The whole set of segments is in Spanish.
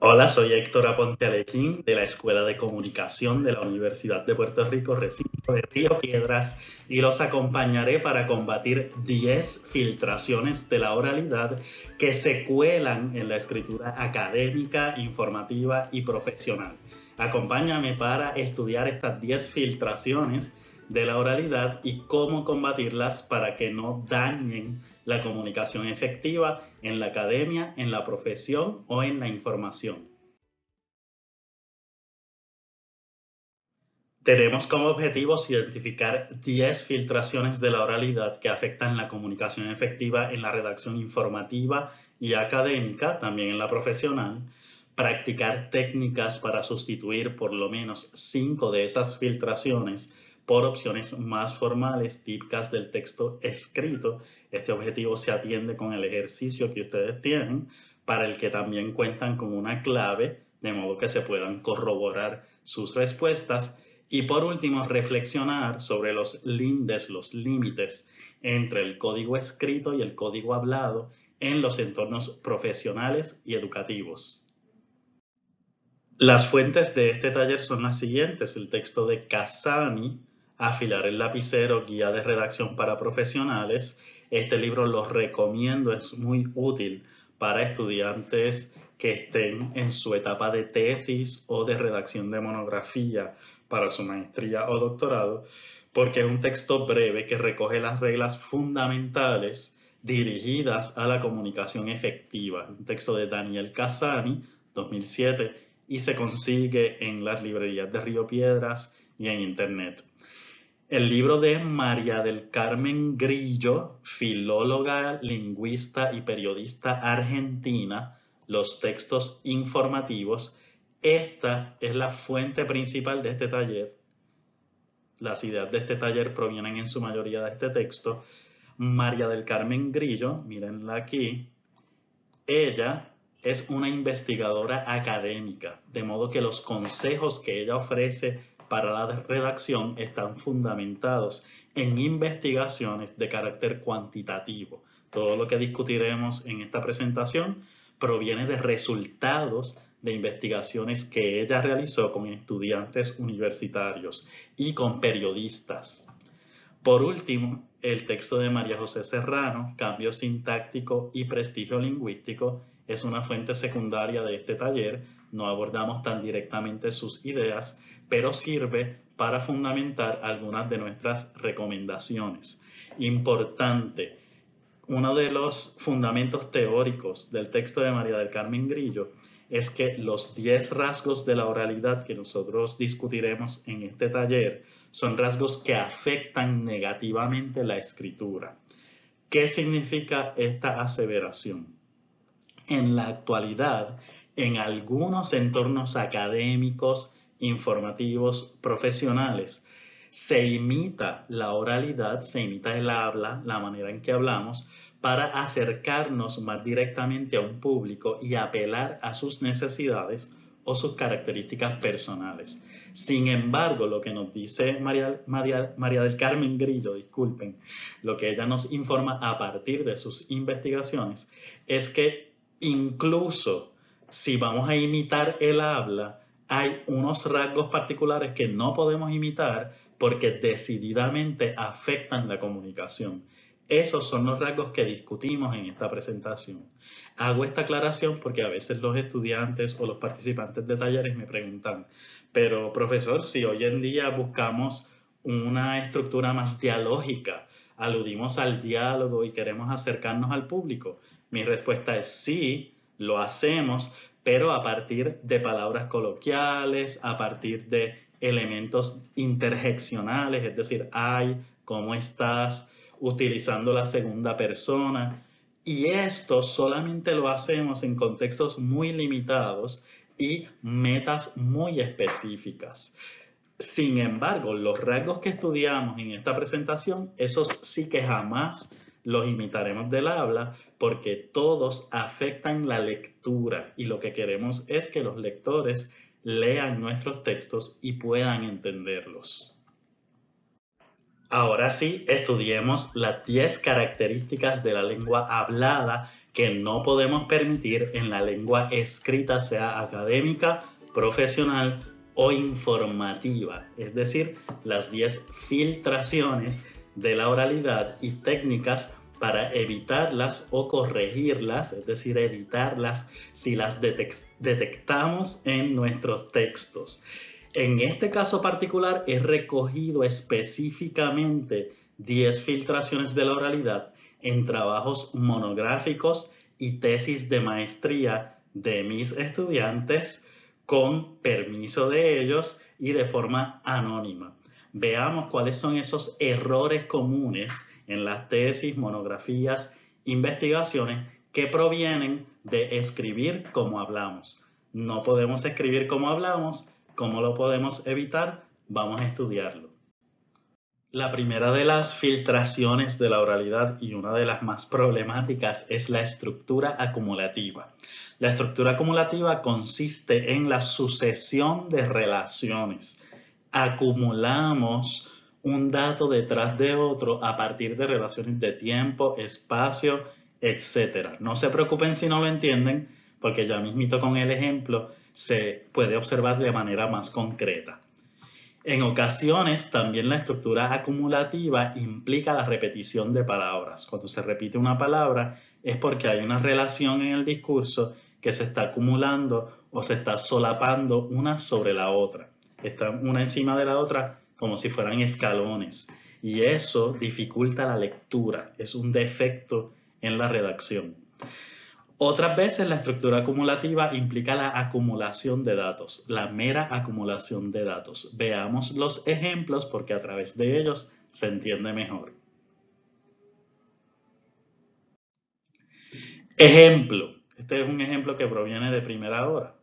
Hola, soy Héctor Aponte Alequín de la Escuela de Comunicación de la Universidad de Puerto Rico, recinto de Río Piedras, y los acompañaré para combatir 10 filtraciones de la oralidad que se cuelan en la escritura académica, informativa y profesional. Acompáñame para estudiar estas 10 filtraciones de la oralidad y cómo combatirlas para que no dañen la comunicación efectiva en la academia, en la profesión o en la información. Tenemos como objetivos identificar 10 filtraciones de la oralidad que afectan la comunicación efectiva en la redacción informativa y académica, también en la profesional, practicar técnicas para sustituir por lo menos 5 de esas filtraciones por opciones más formales típicas del texto escrito. Este objetivo se atiende con el ejercicio que ustedes tienen, para el que también cuentan con una clave, de modo que se puedan corroborar sus respuestas. Y por último, reflexionar sobre los lindes, los límites entre el código escrito y el código hablado en los entornos profesionales y educativos. Las fuentes de este taller son las siguientes: el texto de Casani, Afilar el lapicero, guía de redacción para profesionales. Este libro lo recomiendo, es muy útil para estudiantes que estén en su etapa de tesis o de redacción de monografía para su maestría o doctorado, porque es un texto breve que recoge las reglas fundamentales dirigidas a la comunicación efectiva. Un texto de Daniel Casani, 2007, y se consigue en las librerías de Río Piedras y en internet. El libro de María del Carmen Grillo, filóloga, lingüista y periodista argentina, Los textos informativos. Esta es la fuente principal de este taller. Las ideas de este taller provienen en su mayoría de este texto. María del Carmen Grillo, mírenla aquí, ella es una investigadora académica, de modo que los consejos que ella ofrece para la redacción están fundamentados en investigaciones de carácter cuantitativo. Todo lo que discutiremos en esta presentación proviene de resultados de investigaciones que ella realizó con estudiantes universitarios y con periodistas. Por último, el texto de María José Serrano, Cambio sintáctico y prestigio lingüístico, es una fuente secundaria de este taller. No abordamos tan directamente sus ideas, pero sirve para fundamentar algunas de nuestras recomendaciones. Importante, uno de los fundamentos teóricos del texto de María del Carmen Grillo es que los 10 rasgos de la oralidad que nosotros discutiremos en este taller son rasgos que afectan negativamente la escritura. ¿Qué significa esta aseveración? En la actualidad, en algunos entornos académicos, informativos, profesionales, se imita la oralidad, se imita el habla, la manera en que hablamos, para acercarnos más directamente a un público y apelar a sus necesidades o sus características personales. Sin embargo, lo que nos dice María del Carmen Grillo, disculpen, lo que ella nos informa a partir de sus investigaciones, es que incluso si vamos a imitar el habla, hay unos rasgos particulares que no podemos imitar porque decididamente afectan la comunicación. Esos son los rasgos que discutimos en esta presentación. Hago esta aclaración porque a veces los estudiantes o los participantes de talleres me preguntan, pero profesor, si hoy en día buscamos una estructura más dialógica, aludimos al diálogo y queremos acercarnos al público, mi respuesta es sí, lo hacemos, pero a partir de palabras coloquiales, a partir de elementos interjeccionales, es decir, ay, ¿cómo estás?, utilizando la segunda persona. Y esto solamente lo hacemos en contextos muy limitados y metas muy específicas. Sin embargo, los rasgos que estudiamos en esta presentación, esos sí que jamás los imitaremos del habla, porque todos afectan la lectura y lo que queremos es que los lectores lean nuestros textos y puedan entenderlos. Ahora sí, estudiemos las 10 características de la lengua hablada que no podemos permitir en la lengua escrita, sea académica, profesional o informativa. Es decir, las 10 filtraciones de la oralidad y técnicas para evitarlas o corregirlas, es decir, editarlas si las detectamos en nuestros textos. En este caso particular he recogido específicamente 10 filtraciones de la oralidad en trabajos monográficos y tesis de maestría de mis estudiantes con permiso de ellos y de forma anónima. Veamos cuáles son esos errores comunes en las tesis, monografías, investigaciones que provienen de escribir como hablamos. No podemos escribir como hablamos. ¿Cómo lo podemos evitar? Vamos a estudiarlo. La primera de las filtraciones de la oralidad y una de las más problemáticas es la estructura acumulativa. La estructura acumulativa consiste en la sucesión de relaciones. Acumulamos un dato detrás de otro a partir de relaciones de tiempo, espacio, etc. No se preocupen si no lo entienden, porque ya mismito con el ejemplo se puede observar de manera más concreta. En ocasiones también la estructura acumulativa implica la repetición de palabras. Cuando se repite una palabra es porque hay una relación en el discurso que se está acumulando o se está solapando una sobre la otra. Están una encima de la otra como si fueran escalones. Y eso dificulta la lectura. Es un defecto en la redacción. Otras veces la estructura acumulativa implica la acumulación de datos, la mera acumulación de datos. Veamos los ejemplos porque a través de ellos se entiende mejor. Ejemplo. Este es un ejemplo que proviene de primera hora.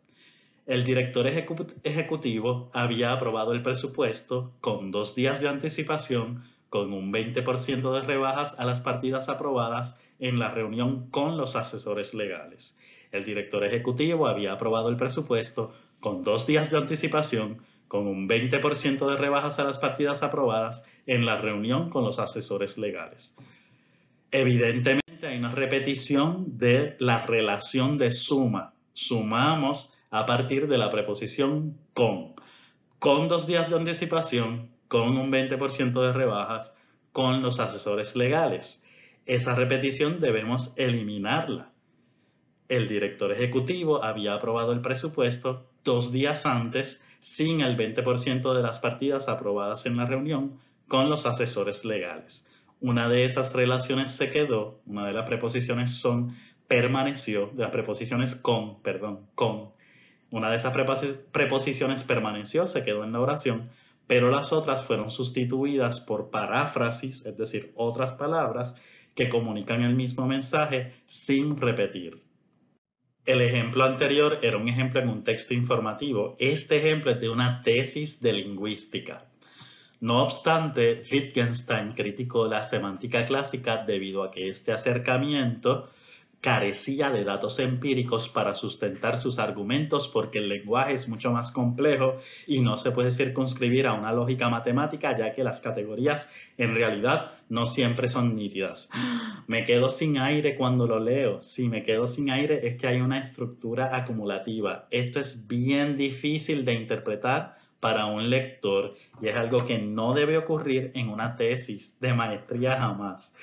El director ejecutivo había aprobado el presupuesto con 2 días de anticipación, con un 20% de rebajas a las partidas aprobadas en la reunión con los asesores legales. El director ejecutivo había aprobado el presupuesto con 2 días de anticipación, con un 20% de rebajas a las partidas aprobadas en la reunión con los asesores legales. Evidentemente hay una repetición de la relación de suma. Sumamos a partir de la preposición con 2 días de anticipación, con un 20% de rebajas, con los asesores legales. Esa repetición debemos eliminarla. El director ejecutivo había aprobado el presupuesto 2 días antes sin el 20% de las partidas aprobadas en la reunión con los asesores legales. Una de esas relaciones se quedó, una de las preposiciones permaneció, de las preposiciones con. Una de esas preposiciones permaneció, se quedó en la oración, pero las otras fueron sustituidas por paráfrasis, es decir, otras palabras que comunican el mismo mensaje sin repetir. El ejemplo anterior era un ejemplo en un texto informativo. Este ejemplo es de una tesis de lingüística. No obstante, Wittgenstein criticó la semántica clásica debido a que este acercamiento carecía de datos empíricos para sustentar sus argumentos porque el lenguaje es mucho más complejo y no se puede circunscribir a una lógica matemática ya que las categorías en realidad no siempre son nítidas. Me quedo sin aire cuando lo leo. Si me quedo sin aire es que hay una estructura acumulativa. Esto es bien difícil de interpretar para un lector y es algo que no debe ocurrir en una tesis de maestría jamás.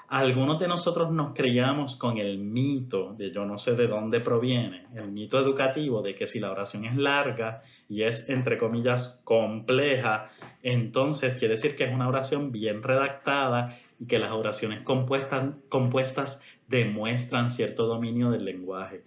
Algunos de nosotros nos creíamos con el mito, de yo no sé de dónde proviene, el mito educativo de que si la oración es larga y es, entre comillas, compleja, entonces quiere decir que es una oración bien redactada y que las oraciones compuestas demuestran cierto dominio del lenguaje.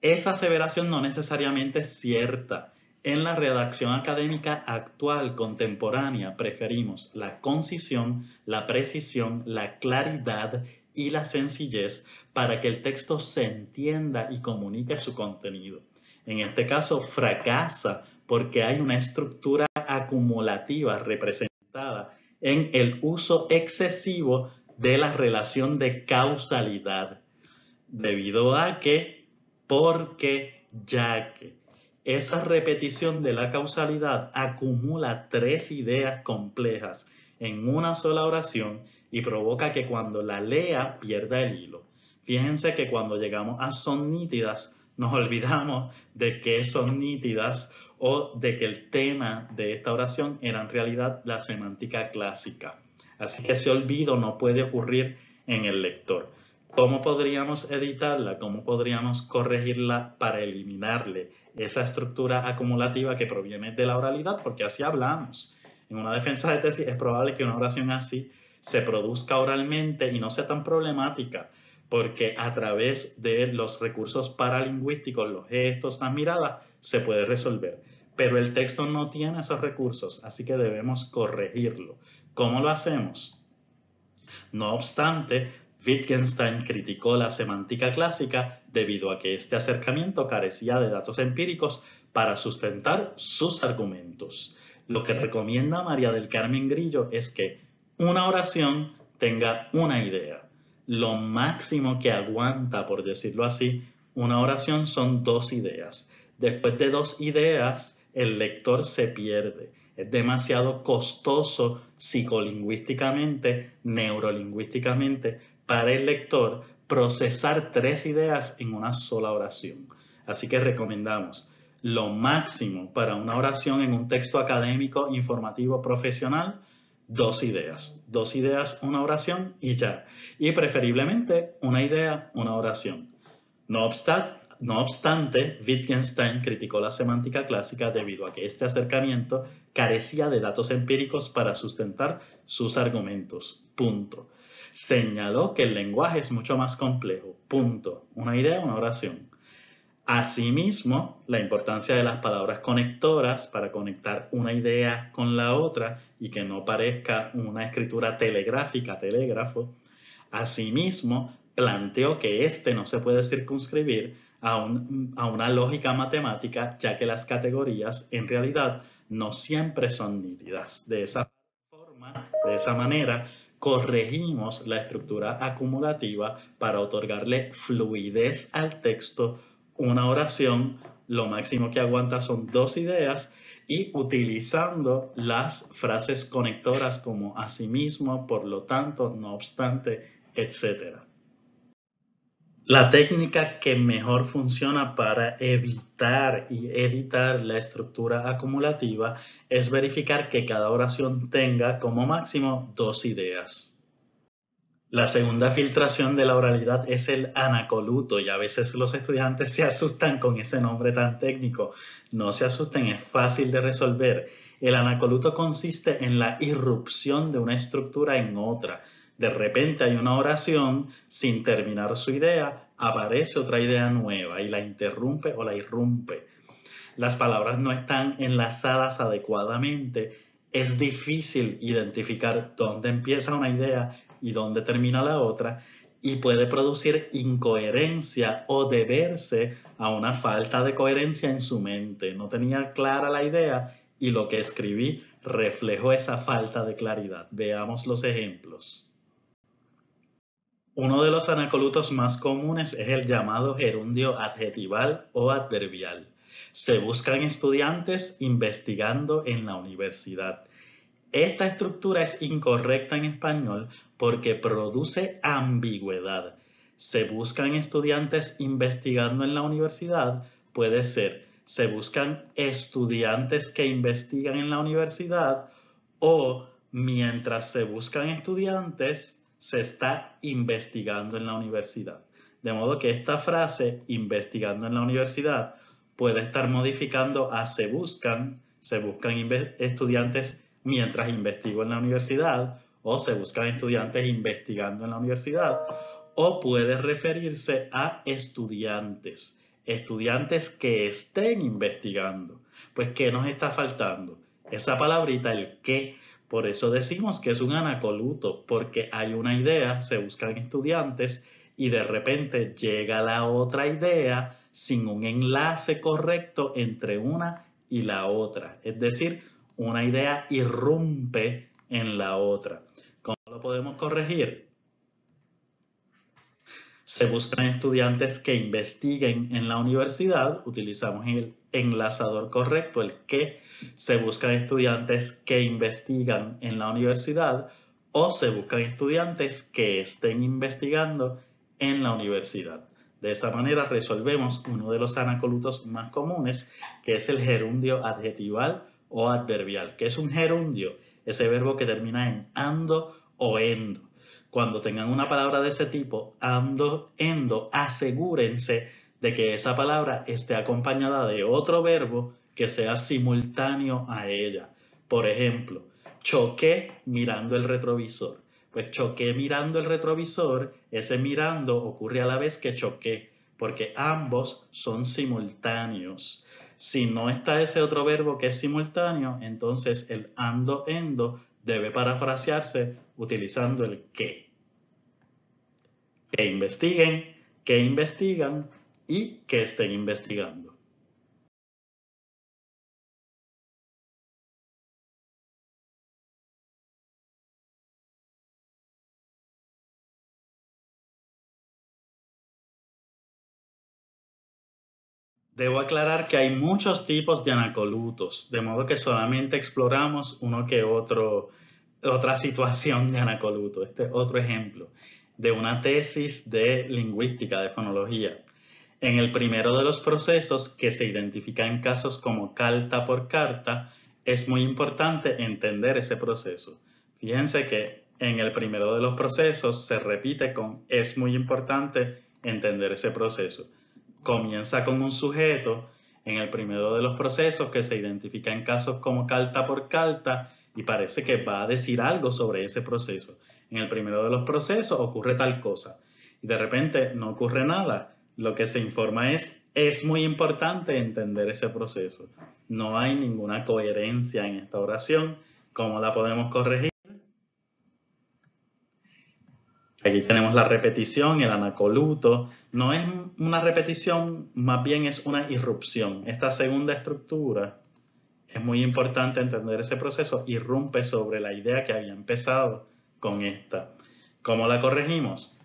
Esa aseveración no necesariamente es cierta. En la redacción académica actual, contemporánea, preferimos la concisión, la precisión, la claridad y la sencillez para que el texto se entienda y comunique su contenido. En este caso, fracasa porque hay una estructura acumulativa representada en el uso excesivo de la relación de causalidad, debido a que, porque, ya que. Esa repetición de la causalidad acumula 3 ideas complejas en una sola oración y provoca que cuando la lea pierda el hilo. Fíjense que cuando llegamos a son nítidas, nos olvidamos de que son nítidas o de que el tema de esta oración era en realidad la semántica clásica. Así que ese olvido no puede ocurrir en el lector. ¿Cómo podríamos editarla? ¿Cómo podríamos corregirla para eliminarle esa estructura acumulativa que proviene de la oralidad? Porque así hablamos. En una defensa de tesis es probable que una oración así se produzca oralmente y no sea tan problemática, porque a través de los recursos paralingüísticos, los gestos, las miradas, se puede resolver. Pero el texto no tiene esos recursos, así que debemos corregirlo. ¿Cómo lo hacemos? No obstante, Wittgenstein criticó la semántica clásica debido a que este acercamiento carecía de datos empíricos para sustentar sus argumentos. Lo que recomienda María del Carmen Grillo es que una oración tenga una idea. Lo máximo que aguanta, por decirlo así, una oración son 2 ideas. Después de 2 ideas, el lector se pierde. Es demasiado costoso psicolingüísticamente, neurolingüísticamente, para el lector procesar 3 ideas en una sola oración. Así que recomendamos lo máximo para una oración en un texto académico, informativo, profesional, 2 ideas. 2 ideas, una oración y ya. Y preferiblemente una idea, una oración. No obstante, Wittgenstein criticó la semántica clásica debido a que este acercamiento carecía de datos empíricos para sustentar sus argumentos. Punto. Señaló que el lenguaje es mucho más complejo. Punto. Una idea, una oración. Asimismo, la importancia de las palabras conectoras para conectar una idea con la otra y que no parezca una escritura telegráfica, telégrafo. Asimismo, planteó que este no se puede circunscribir a una lógica matemática, ya que las categorías en realidad no siempre son nítidas. De esa forma, de esa manera, corregimos la estructura acumulativa para otorgarle fluidez al texto. Una oración, lo máximo que aguanta son 2 ideas, y utilizando las frases conectoras como asimismo, por lo tanto, no obstante, etc. La técnica que mejor funciona para evitar y editar la estructura acumulativa es verificar que cada oración tenga como máximo 2 ideas. La segunda filtración de la oralidad es el anacoluto, y a veces los estudiantes se asustan con ese nombre tan técnico. No se asusten, es fácil de resolver. El anacoluto consiste en la irrupción de una estructura en otra. De repente hay una oración, sin terminar su idea, aparece otra idea nueva y la interrumpe o la irrumpe. Las palabras no están enlazadas adecuadamente. Es difícil identificar dónde empieza una idea y dónde termina la otra, y puede producir incoherencia o deberse a una falta de coherencia en su mente. No tenía clara la idea y lo que escribí reflejó esa falta de claridad. Veamos los ejemplos. Uno de los anacolutos más comunes es el llamado gerundio adjetival o adverbial. Se buscan estudiantes investigando en la universidad. Esta estructura es incorrecta en español porque produce ambigüedad. Se buscan estudiantes investigando en la universidad, puede ser, se buscan estudiantes que investigan en la universidad, o mientras se buscan estudiantes, se está investigando en la universidad. De modo que esta frase, investigando en la universidad, puede estar modificando a se buscan estudiantes mientras investigo en la universidad, o se buscan estudiantes investigando en la universidad, o puede referirse a estudiantes que estén investigando. Pues, ¿qué nos está faltando? Esa palabrita, el qué. Por eso decimos que es un anacoluto, porque hay una idea, se buscan estudiantes, y de repente llega la otra idea sin un enlace correcto entre una y la otra. Es decir, una idea irrumpe en la otra. ¿Cómo lo podemos corregir? Se buscan estudiantes que investiguen en la universidad, utilizamos el enlazador correcto, el que. Se buscan estudiantes que investigan en la universidad, o se buscan estudiantes que estén investigando en la universidad. De esa manera resolvemos uno de los anacolutos más comunes, que es el gerundio adjetival o adverbial. ¿Qué es un gerundio? Ese verbo que termina en ando o endo. Cuando tengan una palabra de ese tipo, ando, endo, asegúrense de que esa palabra esté acompañada de otro verbo que sea simultáneo a ella. Por ejemplo, choqué mirando el retrovisor. Pues choqué mirando el retrovisor, ese mirando ocurre a la vez que choqué, porque ambos son simultáneos. Si no está ese otro verbo que es simultáneo, entonces el ando, endo debe parafrasearse utilizando el que. Que investiguen, que investigan y que estén investigando. Debo aclarar que hay muchos tipos de anacolutos, de modo que solamente exploramos uno que otro, otra situación de anacoluto. Este es otro ejemplo de una tesis de lingüística, de fonología. En el primero de los procesos, que se identifica en casos como carta por carta, es muy importante entender ese proceso. Fíjense que en el primero de los procesos se repite con es muy importante entender ese proceso. Comienza con un sujeto en el primero de los procesos que se identifica en casos como carta por carta y parece que va a decir algo sobre ese proceso. En el primero de los procesos ocurre tal cosa y de repente no ocurre nada. Lo que se informa es muy importante entender ese proceso. No hay ninguna coherencia en esta oración. ¿Cómo la podemos corregir? Aquí tenemos la repetición, el anacoluto. No es una repetición, más bien es una irrupción. Esta segunda estructura, es muy importante entender ese proceso, irrumpe sobre la idea que había empezado con esta. ¿Cómo la corregimos?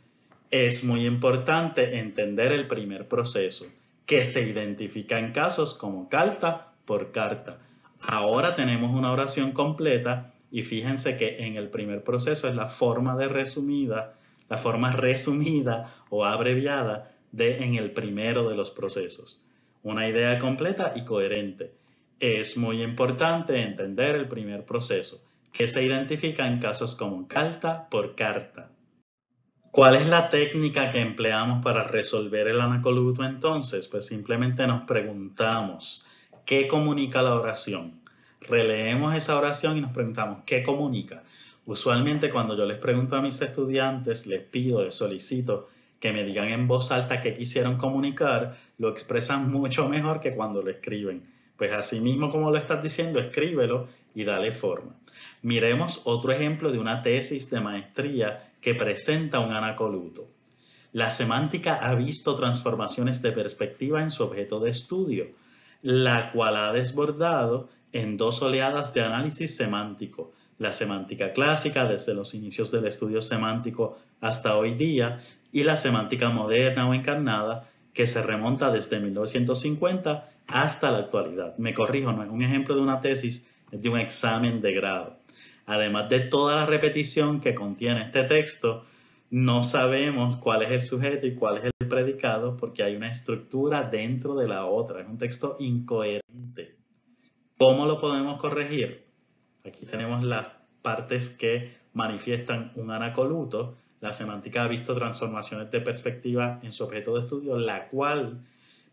Es muy importante entender el primer proceso, que se identifica en casos como carta por carta. Ahora tenemos una oración completa y fíjense que en el primer proceso es la forma resumida o abreviada de en el primero de los procesos. Una idea completa y coherente. Es muy importante entender el primer proceso, que se identifica en casos como carta por carta. ¿Cuál es la técnica que empleamos para resolver el anacoluto entonces? Pues simplemente nos preguntamos, ¿qué comunica la oración? Releemos esa oración y nos preguntamos, ¿qué comunica? Usualmente cuando yo les pregunto a mis estudiantes, les pido, les solicito que me digan en voz alta qué quisieron comunicar, lo expresan mucho mejor que cuando lo escriben. Pues así mismo como lo estás diciendo, escríbelo y dale forma. Miremos otro ejemplo de una tesis de maestría que presenta un anacoluto. La semántica ha visto transformaciones de perspectiva en su objeto de estudio, la cual ha desbordado en dos oleadas de análisis semántico, la semántica clásica desde los inicios del estudio semántico hasta hoy día y la semántica moderna o encarnada que se remonta desde 1950 hasta la actualidad. Me corrijo, no es un ejemplo de una tesis, es de un examen de grado. Además de toda la repetición que contiene este texto, no sabemos cuál es el sujeto y cuál es el predicado porque hay una estructura dentro de la otra. Es un texto incoherente. ¿Cómo lo podemos corregir? Aquí tenemos las partes que manifiestan un anacoluto. La semántica ha visto transformaciones de perspectiva en su objeto de estudio, la cual,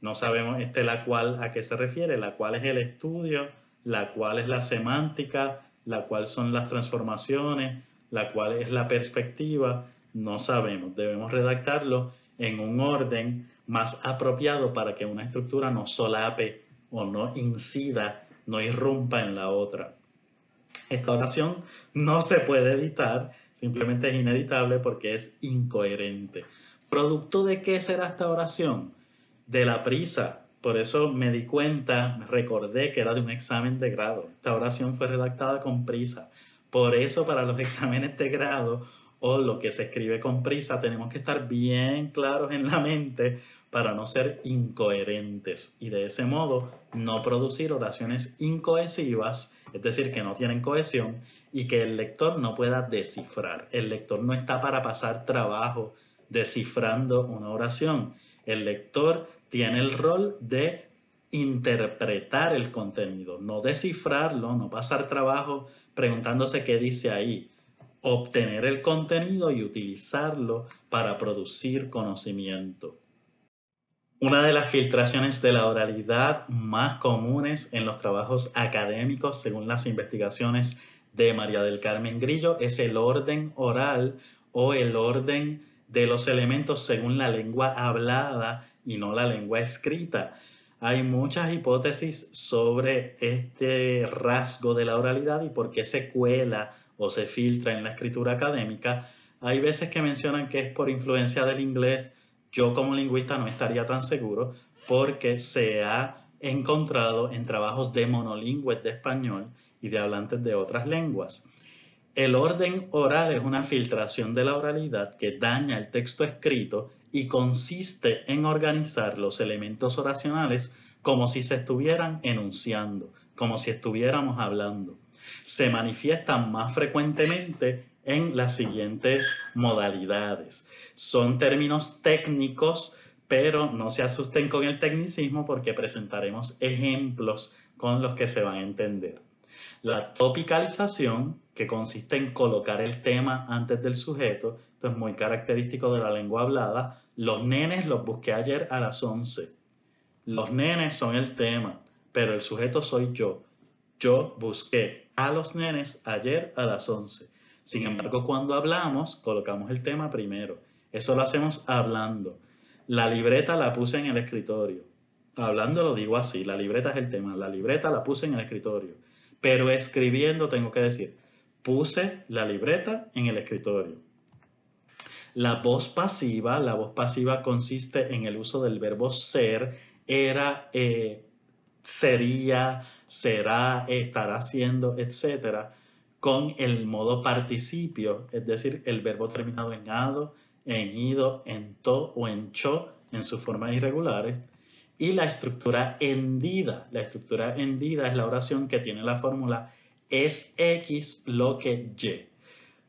no sabemos la cual a qué se refiere, la cual es el estudio, la cual es la semántica, la cual son las transformaciones, la cual es la perspectiva, no sabemos. Debemos redactarlo en un orden más apropiado para que una estructura no solape o no incida, no irrumpa en la otra. Esta oración no se puede editar, simplemente es ineditable porque es incoherente. ¿Producto de qué será esta oración? De la prisa. Por eso me di cuenta, me recordé que era de un examen de grado. Esta oración fue redactada con prisa. Por eso para los exámenes de grado o lo que se escribe con prisa tenemos que estar bien claros en la mente para no ser incoherentes y de ese modo no producir oraciones incohesivas, es decir, que no tienen cohesión y que el lector no pueda descifrar. El lector no está para pasar trabajo descifrando una oración. El lector tiene el rol de interpretar el contenido, no descifrarlo, no pasar trabajo preguntándose qué dice ahí. Obtener el contenido y utilizarlo para producir conocimiento. Una de las filtraciones de la oralidad más comunes en los trabajos académicos, según las investigaciones de María del Carmen Grillo, es el orden oral o el orden de los elementos según la lengua hablada y no la lengua escrita. Hay muchas hipótesis sobre este rasgo de la oralidad y por qué se cuela o se filtra en la escritura académica. Hay veces que mencionan que es por influencia del inglés. Yo como lingüista no estaría tan seguro porque se ha encontrado en trabajos de monolingües de español y de hablantes de otras lenguas. El orden oral es una filtración de la oralidad que daña el texto escrito y consiste en organizar los elementos oracionales como si se estuvieran enunciando, como si estuviéramos hablando. Se manifiestan más frecuentemente en las siguientes modalidades. Son términos técnicos, pero no se asusten con el tecnicismo porque presentaremos ejemplos con los que se van a entender. La topicalización, que consiste en colocar el tema antes del sujeto, esto es muy característico de la lengua hablada. Los nenes los busqué ayer a las 11. Los nenes son el tema, pero el sujeto soy yo. Yo busqué a los nenes ayer a las 11. Sin embargo, cuando hablamos, colocamos el tema primero. Eso lo hacemos hablando. La libreta la puse en el escritorio. Hablando lo digo así, la libreta es el tema. La libreta la puse en el escritorio. Pero escribiendo tengo que decir, puse la libreta en el escritorio. La voz pasiva consiste en el uso del verbo ser, era, sería, será, estará haciendo, etc., con el modo participio, es decir, el verbo terminado en ado, en ido, en to o en cho en sus formas irregulares. Y la estructura hendida. La estructura hendida es la oración que tiene la fórmula es X lo que Y.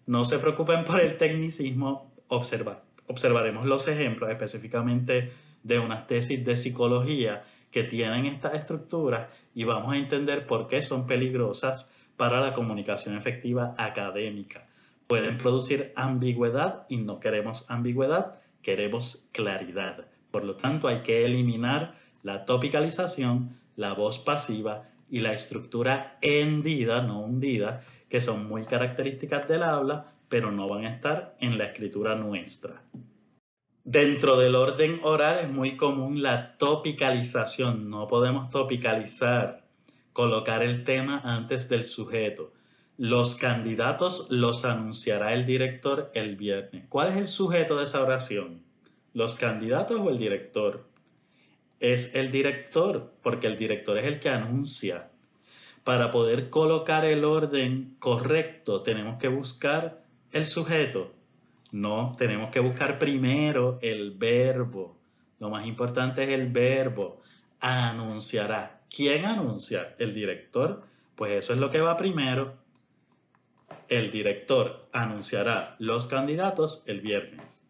No se preocupen por el tecnicismo, observaremos los ejemplos específicamente de unas tesis de psicología que tienen estas estructuras y vamos a entender por qué son peligrosas para la comunicación efectiva académica. Pueden producir ambigüedad y no queremos ambigüedad, queremos claridad. Por lo tanto, hay que eliminar la topicalización, la voz pasiva y la estructura hendida, no hundida, que son muy características del habla, pero no van a estar en la escritura nuestra. Dentro del orden oral es muy común la topicalización. No podemos topicalizar, colocar el tema antes del sujeto. Los candidatos los anunciará el director el viernes. ¿Cuál es el sujeto de esa oración? ¿Los candidatos o el director? Es el director, porque el director es el que anuncia. Para poder colocar el orden correcto, tenemos que buscar el sujeto. No, tenemos que buscar primero el verbo. Lo más importante es el verbo. Anunciará. ¿Quién anuncia? ¿El director? Pues eso es lo que va primero. El director anunciará los candidatos el viernes.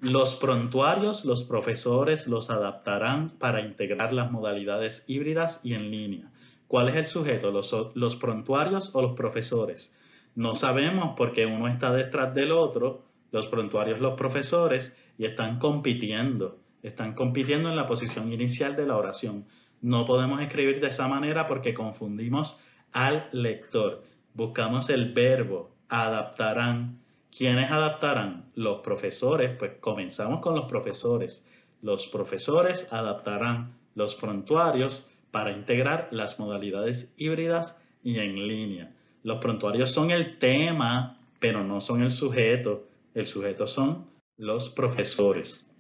Los prontuarios, los profesores los adaptarán para integrar las modalidades híbridas y en línea. ¿Cuál es el sujeto? ¿Los prontuarios o los profesores? No sabemos porque uno está detrás del otro, los prontuarios, los profesores, y están compitiendo en la posición inicial de la oración. No podemos escribir de esa manera porque confundimos al lector. Buscamos el verbo, adaptarán. ¿Quiénes adaptarán? Los profesores, pues comenzamos con los profesores. Los profesores adaptarán los prontuarios para integrar las modalidades híbridas y en línea. Los prontuarios son el tema, pero no son el sujeto. El sujeto son los profesores.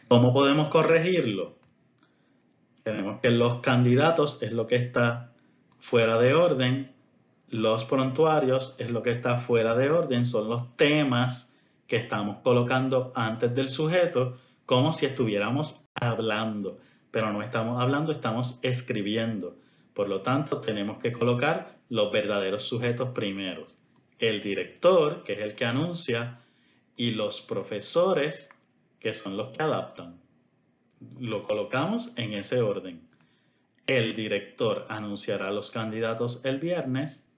¿Cómo podemos corregirlo? Tenemos que los candidatos es lo que está fuera de orden. Los prontuarios es lo que está fuera de orden. Son los temas que estamos colocando antes del sujeto como si estuviéramos hablando. Pero no estamos hablando, estamos escribiendo. Por lo tanto, tenemos que colocar los verdaderos sujetos primeros. El director, que es el que anuncia, y los profesores, que son los que adaptan. Lo colocamos en ese orden. El director anunciará a los candidatos el viernes.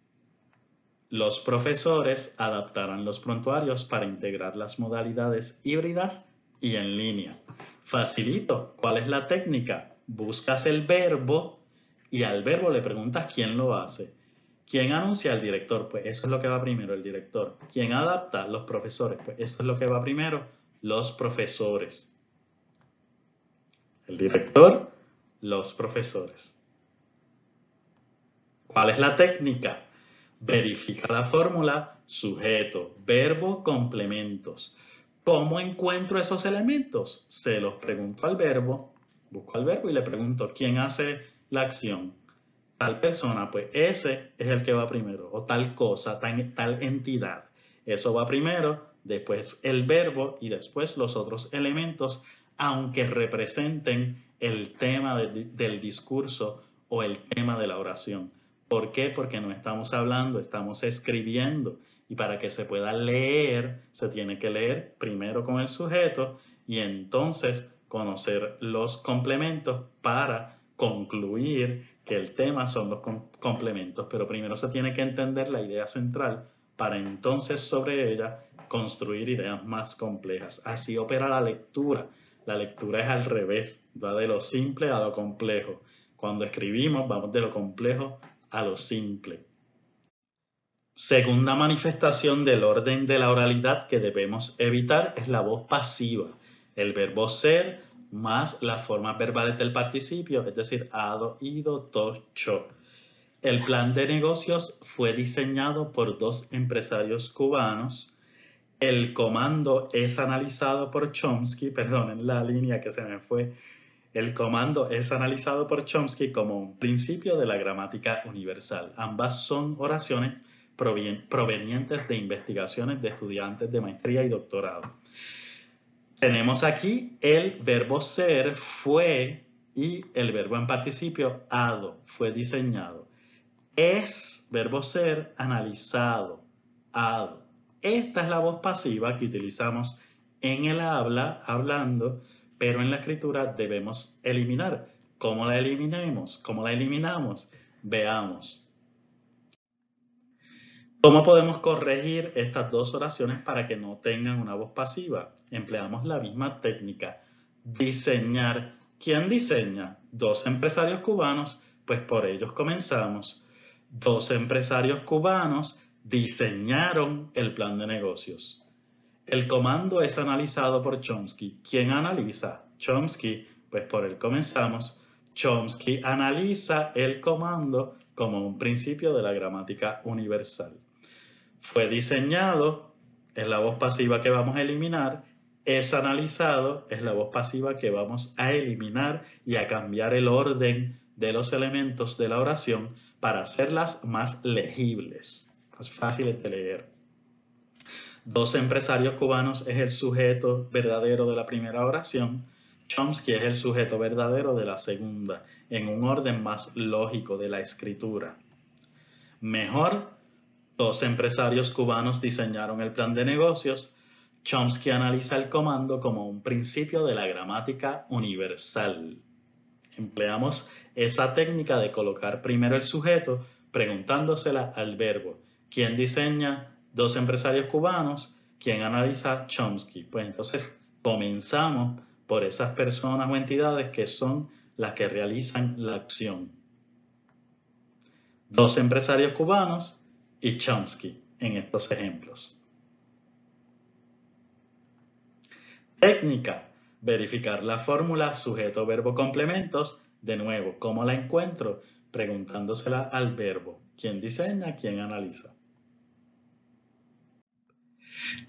Los profesores adaptarán los prontuarios para integrar las modalidades híbridas y en línea. Facilito. ¿Cuál es la técnica? Buscas el verbo y al verbo le preguntas quién lo hace. ¿Quién anuncia? El director. Pues eso es lo que va primero, el director. ¿Quién adapta? Los profesores. Pues eso es lo que va primero, los profesores. El director, los profesores. ¿Cuál es la técnica? Verifica la fórmula sujeto, verbo, complementos. ¿Cómo encuentro esos elementos? Se los pregunto al verbo, busco al verbo y le pregunto ¿quién hace la acción? Tal persona, pues ese es el que va primero, o tal cosa, tal entidad. Eso va primero, después el verbo y después los otros elementos, aunque representen el tema del discurso o el tema de la oración. ¿Por qué? Porque no estamos hablando, estamos escribiendo. Y para que se pueda leer, se tiene que leer primero con el sujeto y entonces conocer los complementos para concluir que el tema son los complementos. Pero primero se tiene que entender la idea central para entonces sobre ella construir ideas más complejas. Así opera la lectura. La lectura es al revés, va de lo simple a lo complejo. Cuando escribimos vamos de lo complejo a lo simple. Segunda manifestación del orden de la oralidad que debemos evitar es la voz pasiva. El verbo ser más las formas verbales del participio, es decir, ado, ido, to, cho. El plan de negocios fue diseñado por dos empresarios cubanos. El comando es analizado por Chomsky, perdonen la línea que se me fue. El comando es analizado por Chomsky como un principio de la gramática universal. Ambas son oraciones provenientes de investigaciones de estudiantes de maestría y doctorado. Tenemos aquí el verbo ser, fue, y el verbo en participio, ado, fue diseñado. Es, verbo ser, analizado, ado. Esta es la voz pasiva que utilizamos en el habla, hablando, pero en la escritura debemos eliminar. ¿Cómo la eliminamos? ¿Cómo la eliminamos? Veamos. ¿Cómo podemos corregir estas dos oraciones para que no tengan una voz pasiva? Empleamos la misma técnica. Diseñar. ¿Quién diseña? Dos empresarios cubanos, pues por ellos comenzamos. Dos empresarios cubanos diseñaron el plan de negocios. El comando es analizado por Chomsky. ¿Quién analiza? Chomsky, pues por él comenzamos. Chomsky analiza el comando como un principio de la gramática universal. Fue diseñado, es la voz pasiva que vamos a eliminar. Es analizado, es la voz pasiva que vamos a eliminar y a cambiar el orden de los elementos de la oración para hacerlas más legibles, más fáciles de leer. Dos empresarios cubanos es el sujeto verdadero de la primera oración. Chomsky es el sujeto verdadero de la segunda, en un orden más lógico de la escritura. Mejor, dos empresarios cubanos diseñaron el plan de negocios. Chomsky analiza el comando como un principio de la gramática universal. Empleamos esa técnica de colocar primero el sujeto preguntándosela al verbo. ¿Quién diseña? Dos empresarios cubanos. ¿Quién analiza? Chomsky. Pues entonces comenzamos por esas personas o entidades que son las que realizan la acción. Dos empresarios cubanos y Chomsky en estos ejemplos. Técnica. Verificar la fórmula sujeto, verbo, complementos. De nuevo, ¿cómo la encuentro? Preguntándosela al verbo. ¿Quién diseña? ¿Quién analiza?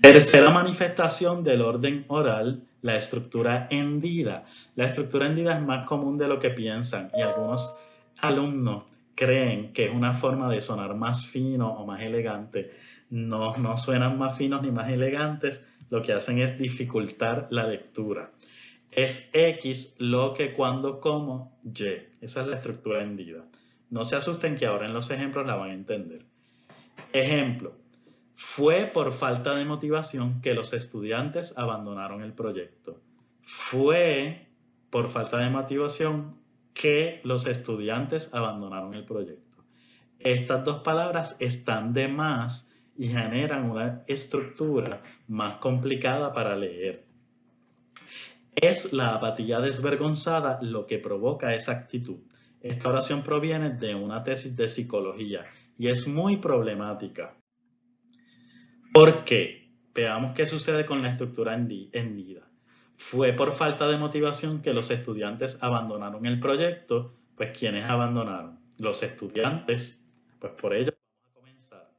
Tercera manifestación del orden oral, la estructura hendida. La estructura hendida es más común de lo que piensan y algunos alumnos creen que es una forma de sonar más fino o más elegante. No suenan más finos ni más elegantes, lo que hacen es dificultar la lectura. Es X, lo que, cuando, como, Y. Esa es la estructura hendida. No se asusten que ahora en los ejemplos la van a entender. Ejemplo. Fue por falta de motivación que los estudiantes abandonaron el proyecto. Fue por falta de motivación que los estudiantes abandonaron el proyecto. Estas dos palabras están de más y generan una estructura más complicada para leer. Es la apatía desvergonzada lo que provoca esa actitud. Esta oración proviene de una tesis de psicología y es muy problemática. ¿Por qué? Veamos qué sucede con la estructura hendida. Fue por falta de motivación que los estudiantes abandonaron el proyecto. Pues ¿quiénes abandonaron? Los estudiantes. Pues por ello vamos a comenzar.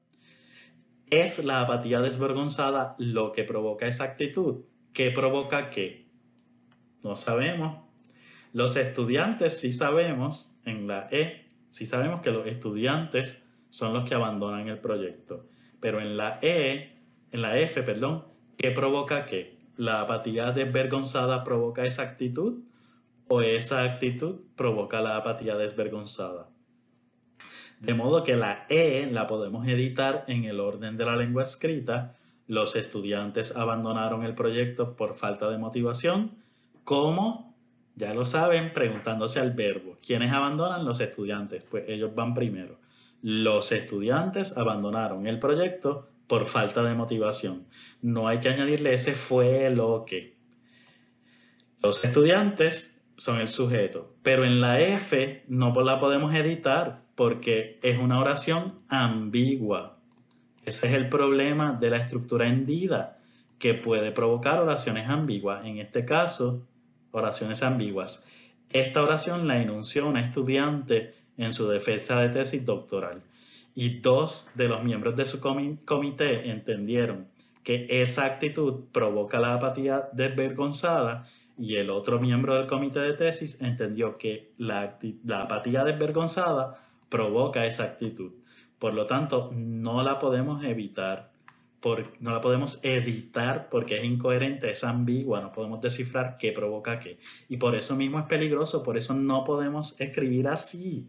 ¿Es la apatía desvergonzada lo que provoca esa actitud? ¿Qué provoca qué? No sabemos. Los estudiantes sí sabemos, en la E, sí sabemos que los estudiantes son los que abandonan el proyecto. Pero en la F, ¿qué provoca qué? ¿La apatía desvergonzada provoca esa actitud? ¿O esa actitud provoca la apatía desvergonzada? De modo que la E la podemos editar en el orden de la lengua escrita. Los estudiantes abandonaron el proyecto por falta de motivación. ¿Cómo? Ya lo saben, preguntándose al verbo. ¿Quiénes abandonan? Los estudiantes. Pues ellos van primero. Los estudiantes abandonaron el proyecto por falta de motivación. No hay que añadirle ese fue lo que. Los estudiantes son el sujeto, pero en la F no la podemos editar porque es una oración ambigua. Ese es el problema de la estructura hendida, que puede provocar oraciones ambiguas. En este caso, oraciones ambiguas. Esta oración la enunció una estudiante en su defensa de tesis doctoral y dos de los miembros de su comité entendieron que esa actitud provoca la apatía desvergonzada y el otro miembro del comité de tesis entendió que la apatía desvergonzada provoca esa actitud. Por lo tanto, no la podemos evitar, no la podemos editar porque es incoherente, es ambigua, no podemos descifrar qué provoca qué. Y por eso mismo es peligroso, por eso no podemos escribir así.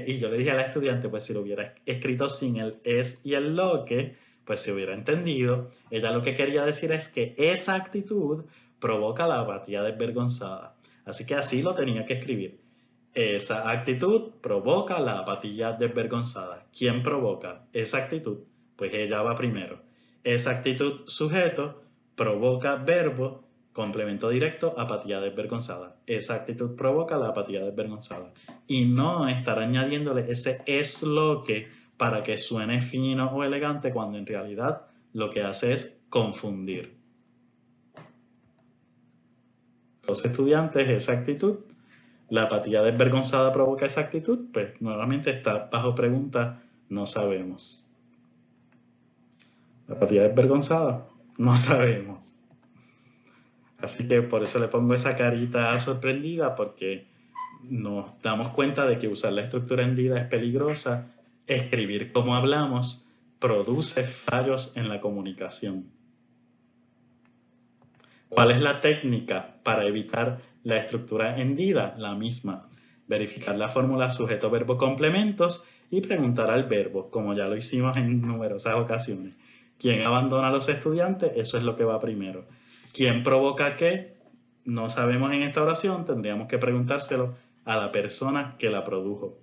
Y yo le dije a la estudiante, pues si lo hubiera escrito sin el es y el lo que, pues se hubiera entendido. Ella lo que quería decir es que esa actitud provoca la apatía desvergonzada. Así que así lo tenía que escribir. Esa actitud provoca la apatía desvergonzada. ¿Quién provoca esa actitud? Pues ella va primero. Esa actitud sujeto provoca verbo, complemento directo, apatía desvergonzada. Esa actitud provoca la apatía desvergonzada. Y no estar añadiéndole ese es lo que para que suene fino o elegante cuando en realidad lo que hace es confundir. Los estudiantes, esa actitud. ¿La apatía desvergonzada provoca esa actitud? Pues nuevamente está bajo pregunta, no sabemos. ¿La apatía desvergonzada? No sabemos. Así que por eso le pongo esa carita sorprendida, porque nos damos cuenta de que usar la estructura hendida es peligrosa. Escribir como hablamos produce fallos en la comunicación. ¿Cuál es la técnica para evitar la estructura hendida? La misma. Verificar la fórmula sujeto-verbo-complementos y preguntar al verbo, como ya lo hicimos en numerosas ocasiones. ¿Quién abandona a los estudiantes? Eso es lo que va primero. ¿Quién provoca qué? No sabemos en esta oración, tendríamos que preguntárselo a la persona que la produjo.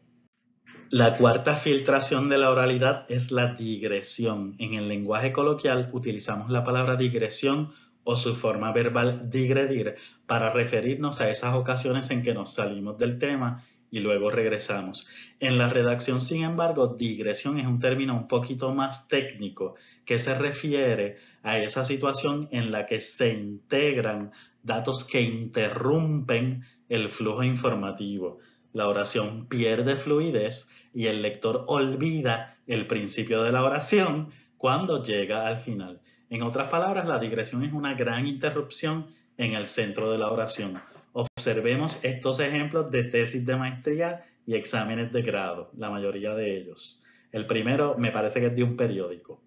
La cuarta filtración de la oralidad es la digresión. En el lenguaje coloquial utilizamos la palabra digresión o su forma verbal digredir para referirnos a esas ocasiones en que nos salimos del tema y luego regresamos. En la redacción, sin embargo, digresión es un término un poquito más técnico que se refiere a esa situación en la que se integran datos que interrumpen el flujo informativo. La oración pierde fluidez y el lector olvida el principio de la oración cuando llega al final. En otras palabras, la digresión es una gran interrupción en el centro de la oración. Observemos estos ejemplos de tesis de maestría y exámenes de grado, la mayoría de ellos. El primero me parece que es de un periódico.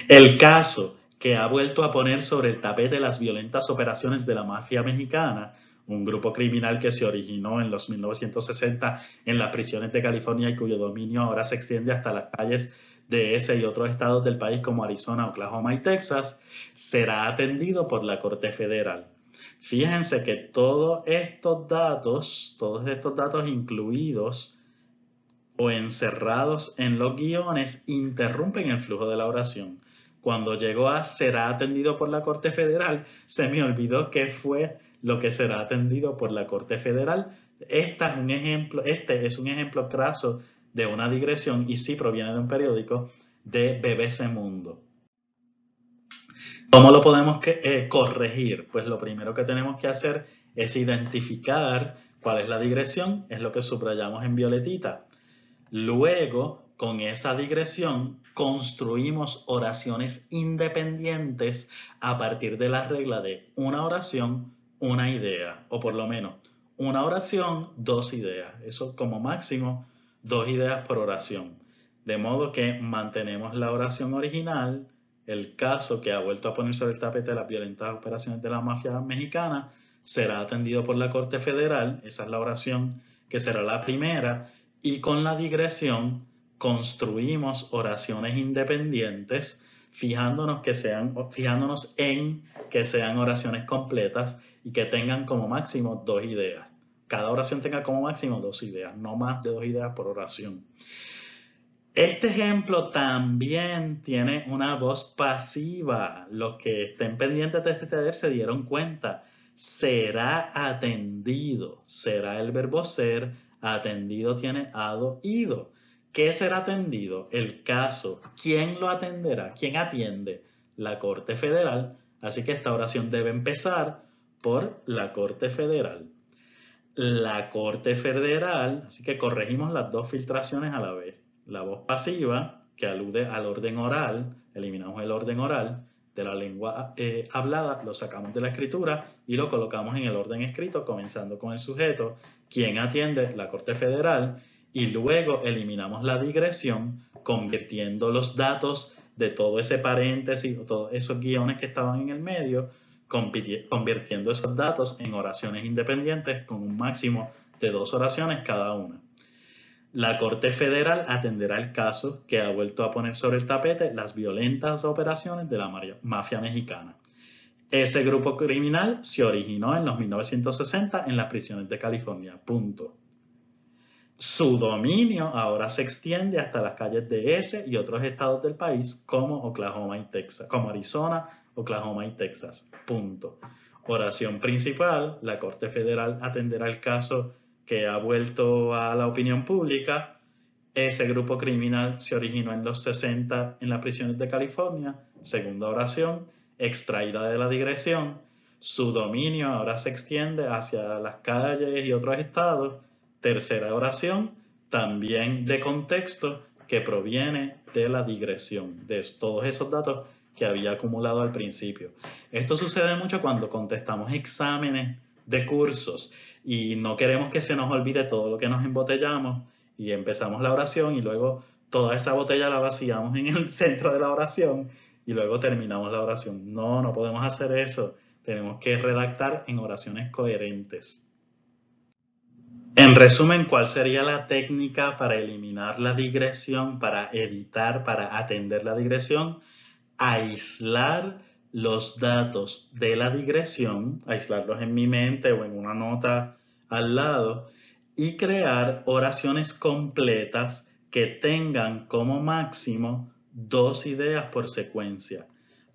El caso que ha vuelto a poner sobre el tapete las violentas operaciones de la mafia mexicana, un grupo criminal que se originó en los 1960 en las prisiones de California y cuyo dominio ahora se extiende hasta las calles de ese y otros estados del país como Arizona, Oklahoma y Texas, será atendido por la Corte Federal. Fíjense que todos estos datos incluidos o encerrados en los guiones interrumpen el flujo de la oración. Cuando llegó a será atendido por la Corte Federal, se me olvidó qué fue lo que será atendido por la Corte Este es un ejemplo craso de una digresión y sí proviene de un periódico de BBC Mundo. ¿Cómo lo podemos corregir? Pues lo primero que tenemos que hacer es identificar cuál es la digresión, es lo que subrayamos en violetita. Luego, con esa digresión, construimos oraciones independientes a partir de la regla de una oración, una idea, o por lo menos una oración, dos ideas. Eso como máximo, 2 ideas por oración. De modo que mantenemos la oración original, el caso que ha vuelto a poner sobre el tapete las violentas operaciones de la mafia mexicana, será atendido por la Corte Federal, esa es la oración que será la primera, y con la digresión construimos oraciones independientes fijándonos en que sean oraciones completas y que tengan como máximo 2 ideas. Cada oración tenga como máximo 2 ideas, no más de 2 ideas por oración. Este ejemplo también tiene una voz pasiva. Los que estén pendientes de este taller se dieron cuenta. Será atendido. Será el verbo ser. Atendido tiene ado, ido. ¿Qué será atendido? El caso. ¿Quién lo atenderá? ¿Quién atiende? La Corte Federal. Así que esta oración debe empezar por la Corte Federal. La Corte Federal, así que corregimos las 2 filtraciones a la vez. La voz pasiva, que alude al orden oral, eliminamos el orden oral de la lengua hablada, lo sacamos de la escritura y lo colocamos en el orden escrito, comenzando con el sujeto, quien atiende la Corte Federal, y luego eliminamos la digresión, convirtiendo los datos de todo ese paréntesis o todos esos guiones que estaban en el medio, convirtiendo esos datos en oraciones independientes con un máximo de 2 oraciones cada una. La Corte Federal atenderá el caso que ha vuelto a poner sobre el tapete las violentas operaciones de la mafia mexicana. Ese grupo criminal se originó en los 1960 en las prisiones de California. Punto. Su dominio ahora se extiende hasta las calles de ese y otros estados del país como Oklahoma y Texas, como Arizona, Oklahoma y Texas. Punto. Oración principal, la Corte Federal atenderá el caso que ha vuelto a la opinión pública. Ese grupo criminal se originó en los 60 en las prisiones de California. Segunda oración, extraída de la digresión. Su dominio ahora se extiende hacia las calles y otros estados. Tercera oración, también de contexto, que proviene de la digresión, de todos esos datos que había acumulado al principio. Esto sucede mucho cuando contestamos exámenes de cursos y no queremos que se nos olvide todo lo que nos embotellamos y empezamos la oración y luego toda esa botella la vaciamos en el centro de la oración y luego terminamos la oración. No podemos hacer eso. Tenemos que redactar en oraciones coherentes. En resumen, ¿cuál sería la técnica para eliminar la digresión, para editar, para atender la digresión? Aislar los datos de la digresión, aislarlos en mi mente o en una nota al lado y crear oraciones completas que tengan como máximo 2 ideas por secuencia.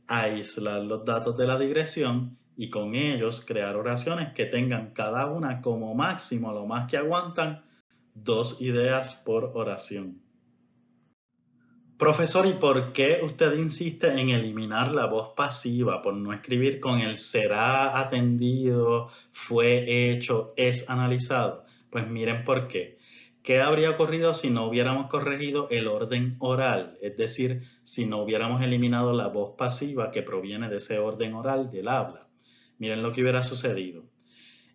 Aislar los datos de la digresión y con ellos crear oraciones que tengan cada una como máximo, lo más que aguantan, 2 ideas por oración. Profesor, ¿y por qué usted insiste en eliminar la voz pasiva, por no escribir con el será atendido, fue hecho, es analizado? Pues miren por qué. ¿Qué habría ocurrido si no hubiéramos corregido el orden oral? Es decir, si no hubiéramos eliminado la voz pasiva que proviene de ese orden oral del habla. Miren lo que hubiera sucedido.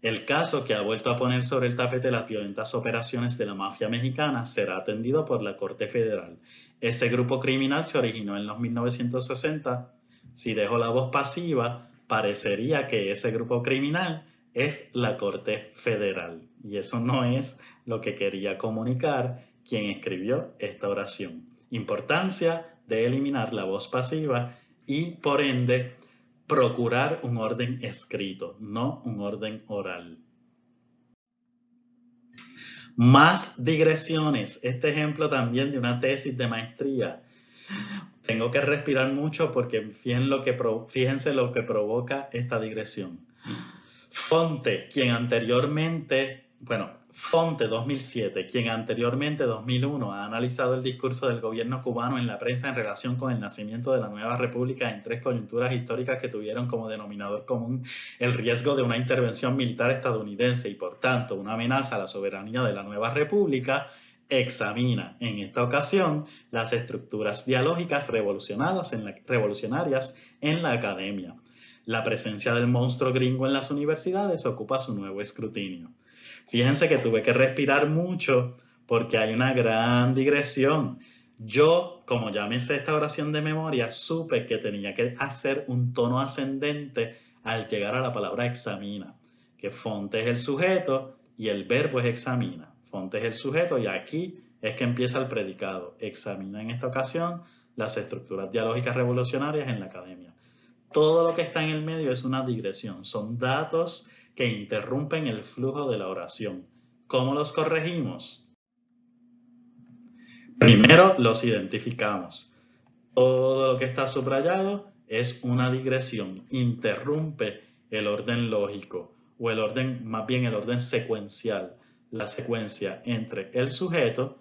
El caso que ha vuelto a poner sobre el tapete las violentas operaciones de la mafia mexicana será atendido por la Corte Federal. Ese grupo criminal se originó en los 1960. Si dejo la voz pasiva, parecería que ese grupo criminal es la Corte Federal. Y eso no es lo que quería comunicar quien escribió esta oración. Importancia de eliminar la voz pasiva y, por ende, procurar un orden escrito, no un orden oral. Más digresiones. Este ejemplo también de una tesis de maestría. Tengo que respirar mucho porque fíjense lo que provoca esta digresión. Fonte, Fonte 2007, quien anteriormente 2001 ha analizado el discurso del gobierno cubano en la prensa en relación con el nacimiento de la nueva república en 3 coyunturas históricas que tuvieron como denominador común el riesgo de una intervención militar estadounidense y por tanto una amenaza a la soberanía de la nueva república, examina en esta ocasión las estructuras dialógicas revolucionarias en la academia. La presencia del monstruo gringo en las universidades ocupa su nuevo escrutinio. Fíjense que tuve que respirar mucho porque hay una gran digresión. Yo, como ya me sé esta oración de memoria, supe que tenía que hacer un tono ascendente al llegar a la palabra examina, que fonte es el sujeto y el verbo es examina. Fonte es el sujeto y aquí es que empieza el predicado. Examina en esta ocasión las estructuras dialógicas revolucionarias en la academia. Todo lo que está en el medio es una digresión, son datos que interrumpen el flujo de la oración. ¿Cómo los corregimos? Primero los identificamos. Todo lo que está subrayado es una digresión, interrumpe el orden lógico o más bien el orden secuencial, la secuencia entre el sujeto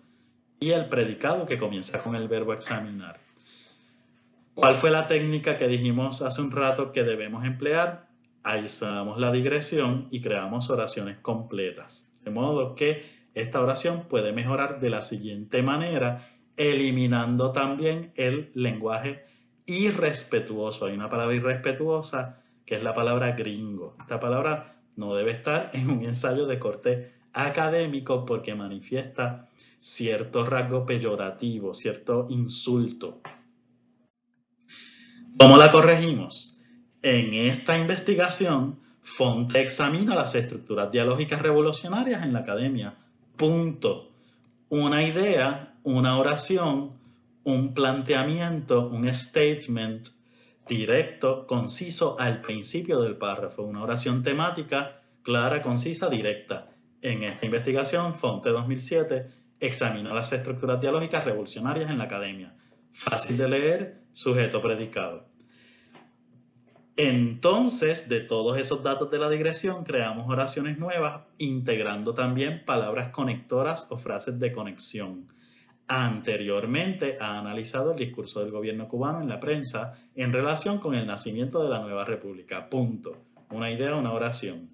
y el predicado que comienza con el verbo examinar. ¿Cuál fue la técnica que dijimos hace un rato que debemos emplear? Aislamos la digresión y creamos oraciones completas. De modo que esta oración puede mejorar de la siguiente manera, eliminando también el lenguaje irrespetuoso. Hay una palabra irrespetuosa que es la palabra gringo. Esta palabra no debe estar en un ensayo de corte académico porque manifiesta cierto rasgo peyorativo, cierto insulto. ¿Cómo la corregimos? En esta investigación, Fonte examina las estructuras dialógicas revolucionarias en la academia. Punto. Una idea, una oración, un planteamiento, un statement directo, conciso al principio del párrafo. Una oración temática clara, concisa, directa. En esta investigación, Fonte 2007 examina las estructuras dialógicas revolucionarias en la academia. Fácil de leer, sujeto predicado. Entonces, de todos esos datos de la digresión, creamos oraciones nuevas, integrando también palabras conectoras o frases de conexión. Anteriormente ha analizado el discurso del gobierno cubano en la prensa en relación con el nacimiento de la nueva república. Punto. Una idea, una oración.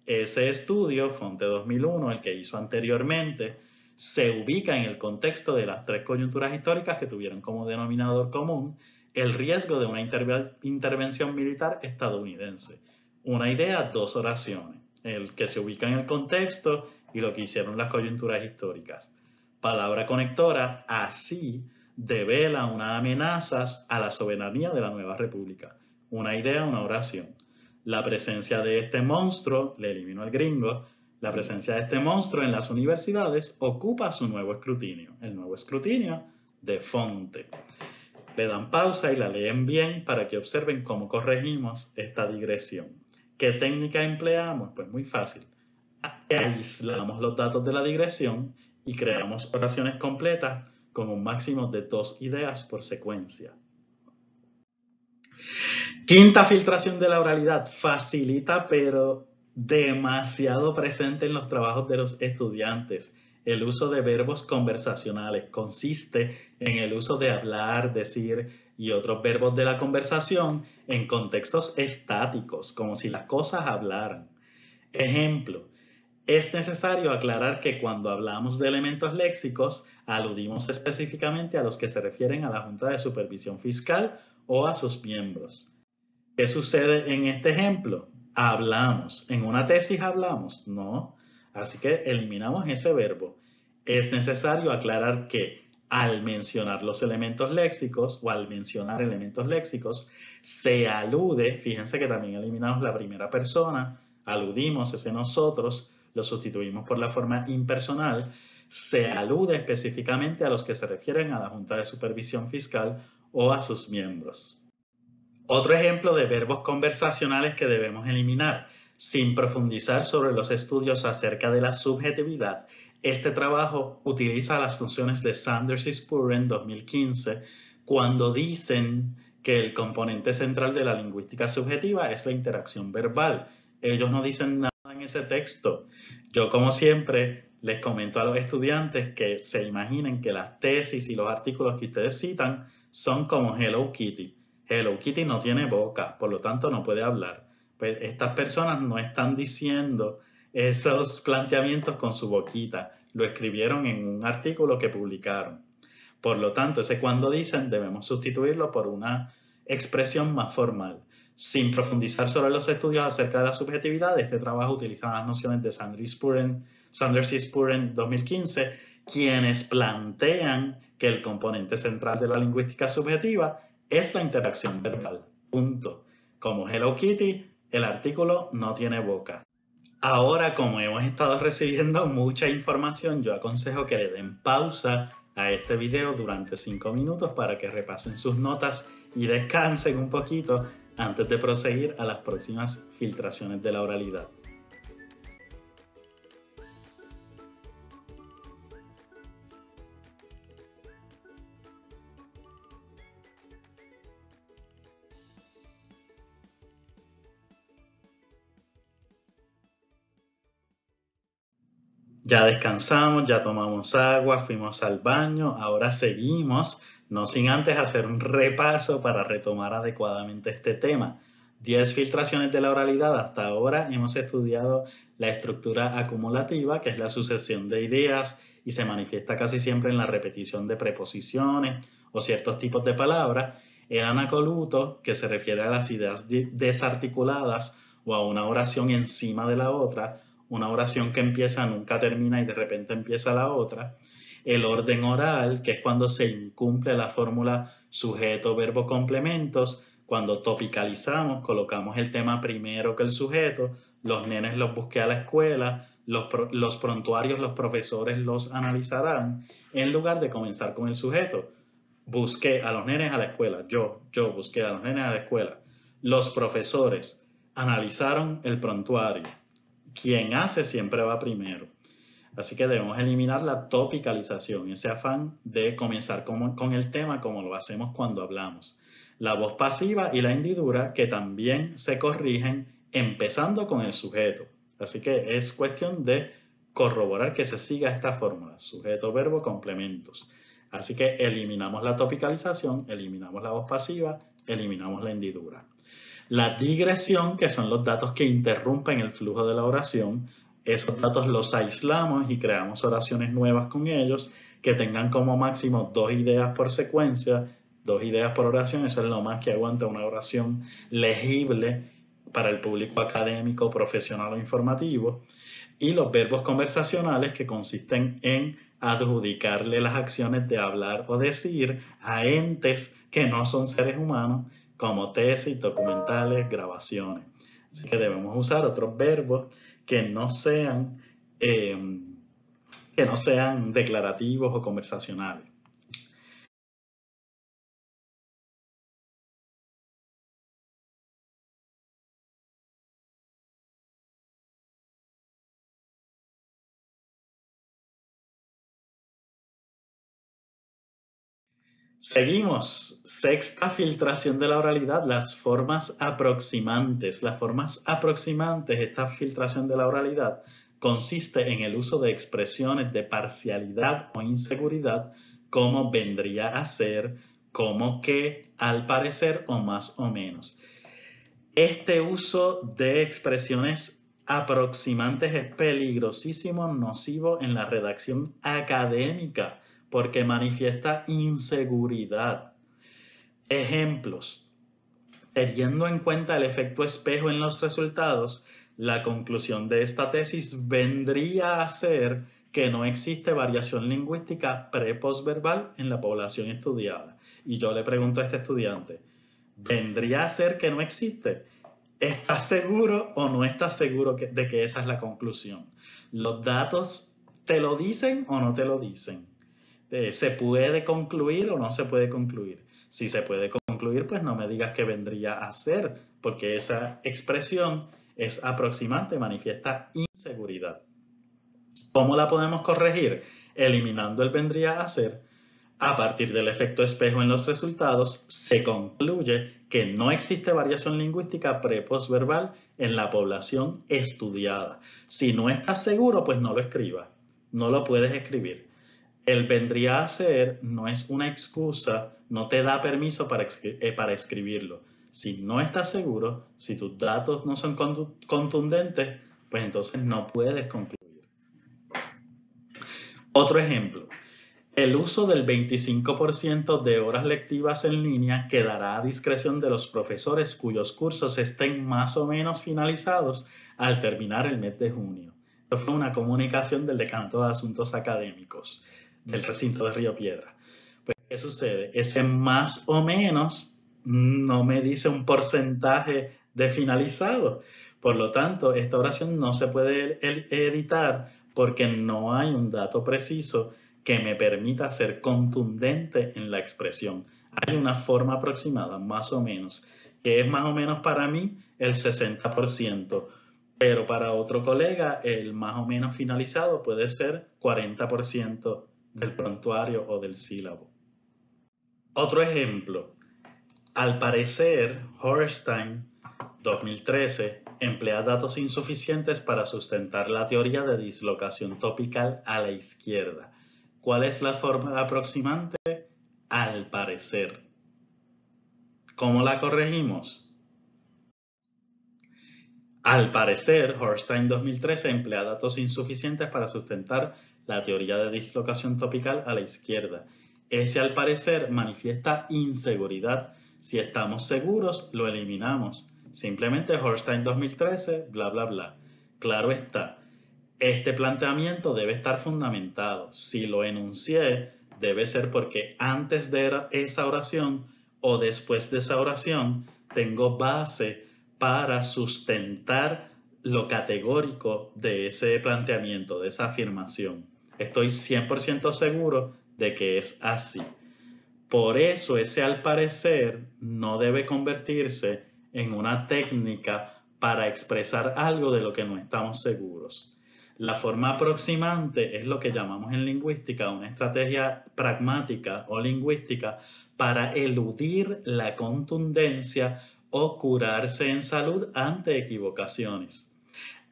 Ese estudio, Fonte 2001, el que hizo anteriormente, se ubica en el contexto de las 3 coyunturas históricas que tuvieron como denominador común el riesgo de una intervención militar estadounidense. Una idea, 2 oraciones. El que se ubica en el contexto y lo que hicieron las coyunturas históricas. Palabra conectora, así devela unas amenazas a la soberanía de la nueva república. Una idea, una oración. La presencia de este monstruo, le elimino al gringo, la presencia de este monstruo en las universidades ocupa su nuevo escrutinio, el nuevo escrutinio de Fonte. Le dan pausa y la leen bien para que observen cómo corregimos esta digresión. ¿Qué técnica empleamos? Pues muy fácil. Aislamos los datos de la digresión y creamos oraciones completas con un máximo de 2 ideas por secuencia. Quinta filtración de la oralidad. Facilita, pero demasiado presente en los trabajos de los estudiantes. El uso de verbos conversacionales consiste en el uso de hablar, decir y otros verbos de la conversación en contextos estáticos, como si las cosas hablaran. Ejemplo, es necesario aclarar que cuando hablamos de elementos léxicos, aludimos específicamente a los que se refieren a la Junta de Supervisión Fiscal o a sus miembros. ¿Qué sucede en este ejemplo? Hablamos. ¿En una tesis hablamos? No. Así que eliminamos ese verbo. Es necesario aclarar que al mencionar los elementos léxicos o al mencionar elementos léxicos, se alude, fíjense que también eliminamos la primera persona, aludimos, ese nosotros, lo sustituimos por la forma impersonal, se alude específicamente a los que se refieren a la Junta de Supervisión Fiscal o a sus miembros. Otro ejemplo de verbos conversacionales que debemos eliminar. Sin profundizar sobre los estudios acerca de la subjetividad, este trabajo utiliza las funciones de Sanders y Spurren 2015 cuando dicen que el componente central de la lingüística subjetiva es la interacción verbal. Ellos no dicen nada en ese texto. Yo, como siempre, les comento a los estudiantes que se imaginen que las tesis y los artículos que ustedes citan son como Hello Kitty. Hello Kitty no tiene boca, por lo tanto no puede hablar. Pues estas personas no están diciendo esos planteamientos con su boquita, lo escribieron en un artículo que publicaron. Por lo tanto, ese cuando dicen debemos sustituirlo por una expresión más formal. Sin profundizar sobre los estudios acerca de la subjetividad, este trabajo utiliza las nociones de Sanders y Spurren 2015, quienes plantean que el componente central de la lingüística subjetiva es la interacción verbal. Punto. Como Hello Kitty, el artículo no tiene boca. Ahora, como hemos estado recibiendo mucha información, yo aconsejo que le den pausa a este video durante 5 minutos para que repasen sus notas y descansen un poquito antes de proseguir a las próximas filtraciones de la oralidad. Ya descansamos, ya tomamos agua, fuimos al baño, ahora seguimos, no sin antes hacer un repaso para retomar adecuadamente este tema. 10 filtraciones de la oralidad. Hasta ahora hemos estudiado la estructura acumulativa, que es la sucesión de ideas y se manifiesta casi siempre en la repetición de preposiciones o ciertos tipos de palabras. El anacoluto, que se refiere a las ideas desarticuladas o a una oración encima de la otra, una oración que empieza, nunca termina y de repente empieza la otra. El orden oral, que es cuando se incumple la fórmula sujeto, verbo, complementos. Cuando topicalizamos, colocamos el tema primero que el sujeto. Los nenes los busqué a la escuela. Los prontuarios, los profesores los analizarán. En lugar de comenzar con el sujeto. Busqué a los nenes a la escuela. Yo busqué a los nenes a la escuela. Los profesores analizaron el prontuario. Quien hace siempre va primero. Así que debemos eliminar la topicalización, ese afán de comenzar con el tema como lo hacemos cuando hablamos. La voz pasiva y la hendidura, que también se corrigen empezando con el sujeto. Así que es cuestión de corroborar que se siga esta fórmula, sujeto, verbo, complementos. Así que eliminamos la topicalización, eliminamos la voz pasiva, eliminamos la hendidura. La digresión, que son los datos que interrumpen el flujo de la oración, esos datos los aislamos y creamos oraciones nuevas con ellos que tengan como máximo 2 ideas por secuencia, 2 ideas por oración. Eso es lo más que aguanta una oración legible para el público académico, profesional o informativo. Y los verbos conversacionales, que consisten en adjudicarle las acciones de hablar o decir a entes que no son seres humanos, como tesis, documentales, grabaciones. Así que debemos usar otros verbos que no sean declarativos o conversacionales. Seguimos. Sexta filtración de la oralidad, las formas aproximantes. Las formas aproximantes, esta filtración de la oralidad, consiste en el uso de expresiones de parcialidad o inseguridad, como vendría a ser, como que, al parecer o más o menos. Este uso de expresiones aproximantes es peligrosísimo, nocivo en la redacción académica, porque manifiesta inseguridad. Ejemplos. Teniendo en cuenta el efecto espejo en los resultados, la conclusión de esta tesis vendría a ser que no existe variación lingüística pre-postverbal en la población estudiada. Y yo le pregunto a este estudiante, ¿vendría a ser que no existe? ¿Estás seguro o no estás seguro de que esa es la conclusión? Los datos ¿Te lo dicen o no te lo dicen? ¿Se puede concluir o no se puede concluir? Si se puede concluir, pues no me digas que vendría a ser, porque esa expresión es aproximante, manifiesta inseguridad. ¿Cómo la podemos corregir? Eliminando el vendría a ser. A partir del efecto espejo en los resultados, se concluye que no existe variación lingüística pre-postverbal en la población estudiada. Si no estás seguro, pues no lo escribas. No lo puedes escribir. El vendría a ser no es una excusa, no te da permiso para escribirlo. Si no estás seguro, si tus datos no son contundentes, pues entonces no puedes concluir. Otro ejemplo. El uso del 25% de horas lectivas en línea quedará a discreción de los profesores cuyos cursos estén más o menos finalizados al terminar el mes de junio. Esto fue una comunicación del Decanato de Asuntos Académicos del recinto de Río Piedra. Pues, ¿qué sucede? Ese más o menos no me dice un porcentaje de finalizado. Por lo tanto, esta oración no se puede editar porque no hay un dato preciso que me permita ser contundente en la expresión. Hay una forma aproximada, más o menos, que es más o menos para mí el 60%, pero para otro colega el más o menos finalizado puede ser 40% del prontuario o del sílabo. Otro ejemplo. Al parecer, Horstein, 2013, emplea datos insuficientes para sustentar la teoría de dislocación topical a la izquierda. ¿Cuál es la forma aproximante? Al parecer. ¿Cómo la corregimos? Al parecer, Horstein 2013 emplea datos insuficientes para sustentar la teoría de dislocación topical a la izquierda. Ese al parecer manifiesta inseguridad. Si estamos seguros, lo eliminamos. Simplemente Horstein 2013, bla, bla, bla. Claro está. Este planteamiento debe estar fundamentado. Si lo enuncié, debe ser porque antes de esa oración o después de esa oración tengo base para sustentar lo categórico de ese planteamiento, de esa afirmación. Estoy 100% seguro de que es así. Por eso ese al parecer no debe convertirse en una técnica para expresar algo de lo que no estamos seguros. La forma aproximante es lo que llamamos en lingüística una estrategia pragmática o lingüística para eludir la contundencia o curarse en salud ante equivocaciones.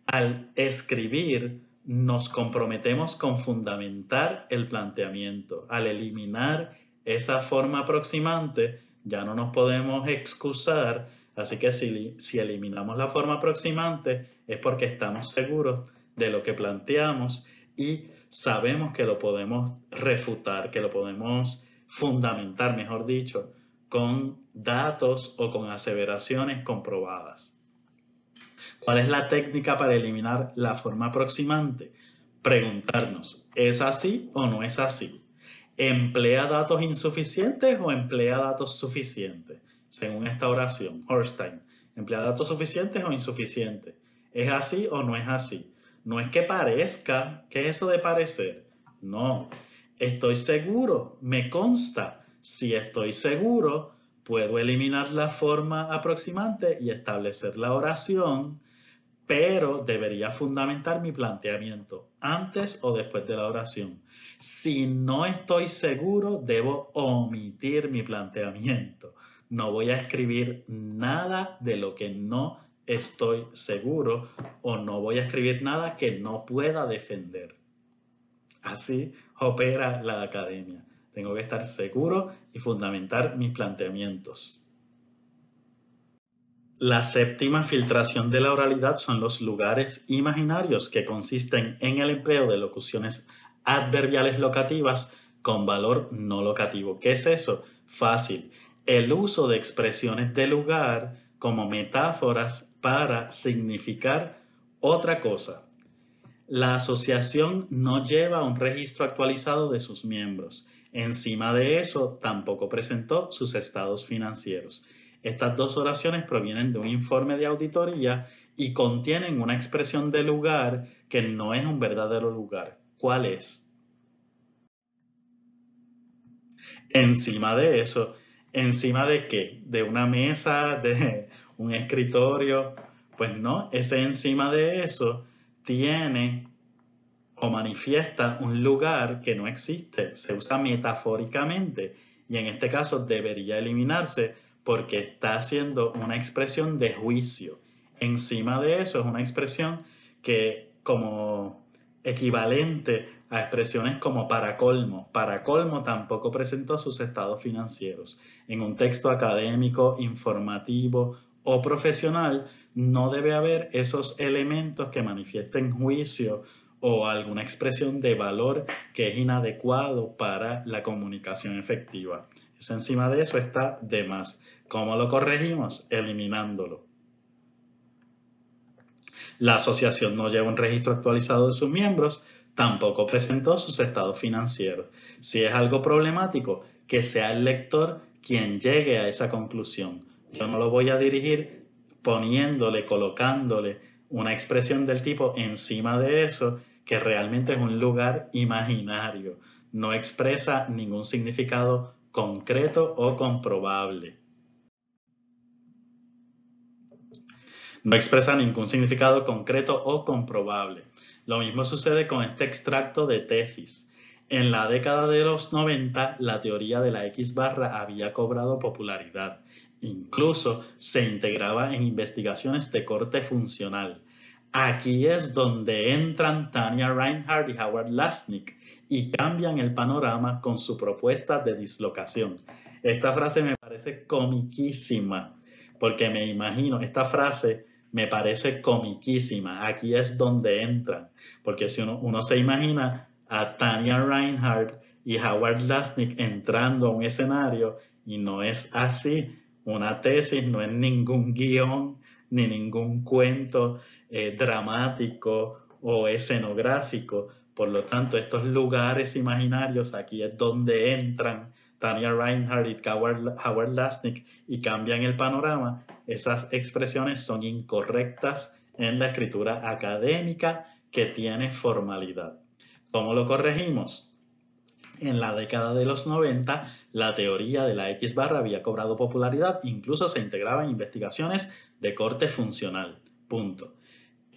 Al escribir, nos comprometemos con fundamentar el planteamiento. Al eliminar esa forma aproximante, ya no nos podemos excusar, así que si eliminamos la forma aproximante es porque estamos seguros de lo que planteamos y sabemos que lo podemos refutar, que lo podemos fundamentar, mejor dicho, con datos o con aseveraciones comprobadas. ¿Cuál es la técnica para eliminar la forma aproximante? Preguntarnos, ¿es así o no es así? ¿Emplea datos insuficientes o emplea datos suficientes? Según esta oración, Horstein, ¿emplea datos suficientes o insuficientes? ¿Es así o no es así? No es que parezca, ¿qué es eso de parecer? No, estoy seguro, me consta. Si estoy seguro, puedo eliminar la forma aproximante y establecer la oración, pero debería fundamentar mi planteamiento antes o después de la oración. Si no estoy seguro, debo omitir mi planteamiento. No voy a escribir nada de lo que no estoy seguro o no voy a escribir nada que no pueda defender. Así opera la academia. Tengo que estar seguro y fundamentar mis planteamientos. La séptima filtración de la oralidad son los lugares imaginarios que consisten en el empleo de locuciones adverbiales locativas con valor no locativo. ¿Qué es eso? Fácil. El uso de expresiones de lugar como metáforas para significar otra cosa. La asociación no lleva un registro actualizado de sus miembros. Encima de eso, tampoco presentó sus estados financieros. Estas dos oraciones provienen de un informe de auditoría y contienen una expresión de lugar que no es un verdadero lugar. ¿Cuál es? Encima de eso, ¿encima de qué? ¿De una mesa? ¿De un escritorio? Pues no, ese encima de eso tiene o manifiesta un lugar que no existe, se usa metafóricamente y en este caso debería eliminarse porque está haciendo una expresión de juicio. Encima de eso es una expresión que como equivalente a expresiones como para colmo. Para colmo tampoco presentó sus estados financieros. En un texto académico, informativo o profesional no debe haber esos elementos que manifiesten juicio o alguna expresión de valor que es inadecuado para la comunicación efectiva. Encima de eso está de más. ¿Cómo lo corregimos? Eliminándolo. La asociación no lleva un registro actualizado de sus miembros, tampoco presentó sus estados financieros. Si es algo problemático, que sea el lector quien llegue a esa conclusión. Yo no lo voy a dirigir poniéndole, colocándole una expresión del tipo encima de eso, que realmente es un lugar imaginario. No expresa ningún significado concreto o comprobable. No expresa ningún significado concreto o comprobable. Lo mismo sucede con este extracto de tesis. En la década de los 90, la teoría de la X barra había cobrado popularidad. Incluso se integraba en investigaciones de corte funcional. Aquí es donde entran Tanya Reinhardt y Howard Lasnik y cambian el panorama con su propuesta de dislocación. Esta frase me parece comiquísima, porque me imagino, esta frase me parece comiquísima. Aquí es donde entran, porque si uno se imagina a Tanya Reinhardt y Howard Lasnik entrando a un escenario y no es así. Una tesis no es ningún guión ni ningún cuento dramático o escenográfico. Por lo tanto, estos lugares imaginarios aquí es donde entran Tanya Reinhardt y Howard Lasnik y cambian el panorama. Esas expresiones son incorrectas en la escritura académica que tiene formalidad. ¿Cómo lo corregimos? En la década de los 90, la teoría de la X barra había cobrado popularidad, incluso se integraba en investigaciones de corte funcional. Punto.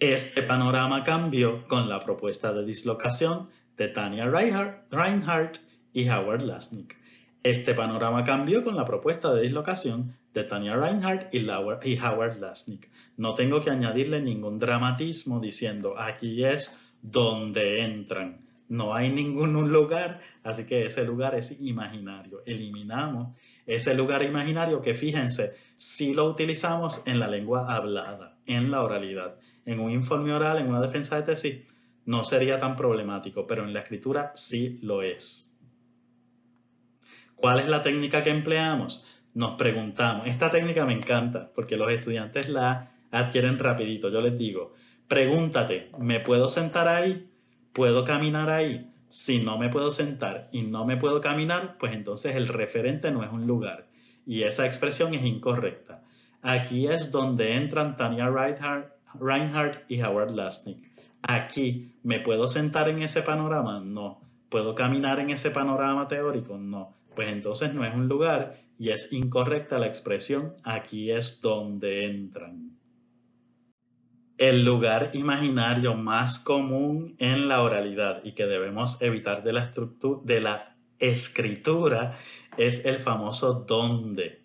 Este panorama cambió con la propuesta de dislocación de Tanya Reinhardt y Howard Lasnik. Este panorama cambió con la propuesta de dislocación de Tanya Reinhardt y Howard Lasnik. No tengo que añadirle ningún dramatismo diciendo aquí es donde entran. No hay ningún lugar, así que ese lugar es imaginario. Eliminamos ese lugar imaginario que, fíjense, si lo utilizamos en la lengua hablada, en la oralidad. En un informe oral, en una defensa de tesis, no sería tan problemático, pero en la escritura sí lo es. ¿Cuál es la técnica que empleamos? Nos preguntamos. Esta técnica me encanta porque los estudiantes la adquieren rapidito. Yo les digo, pregúntate, ¿me puedo sentar ahí? ¿Puedo caminar ahí? Si no me puedo sentar y no me puedo caminar, pues entonces el referente no es un lugar. Y esa expresión es incorrecta. Aquí es donde entran Tanya Reinhardt y Howard Lasnik. Aquí, ¿me puedo sentar en ese panorama? No. ¿Puedo caminar en ese panorama teórico? No. Pues entonces no es un lugar y es incorrecta la expresión aquí es donde entran. El lugar imaginario más común en la oralidad y que debemos evitar de la escritura es el famoso dónde.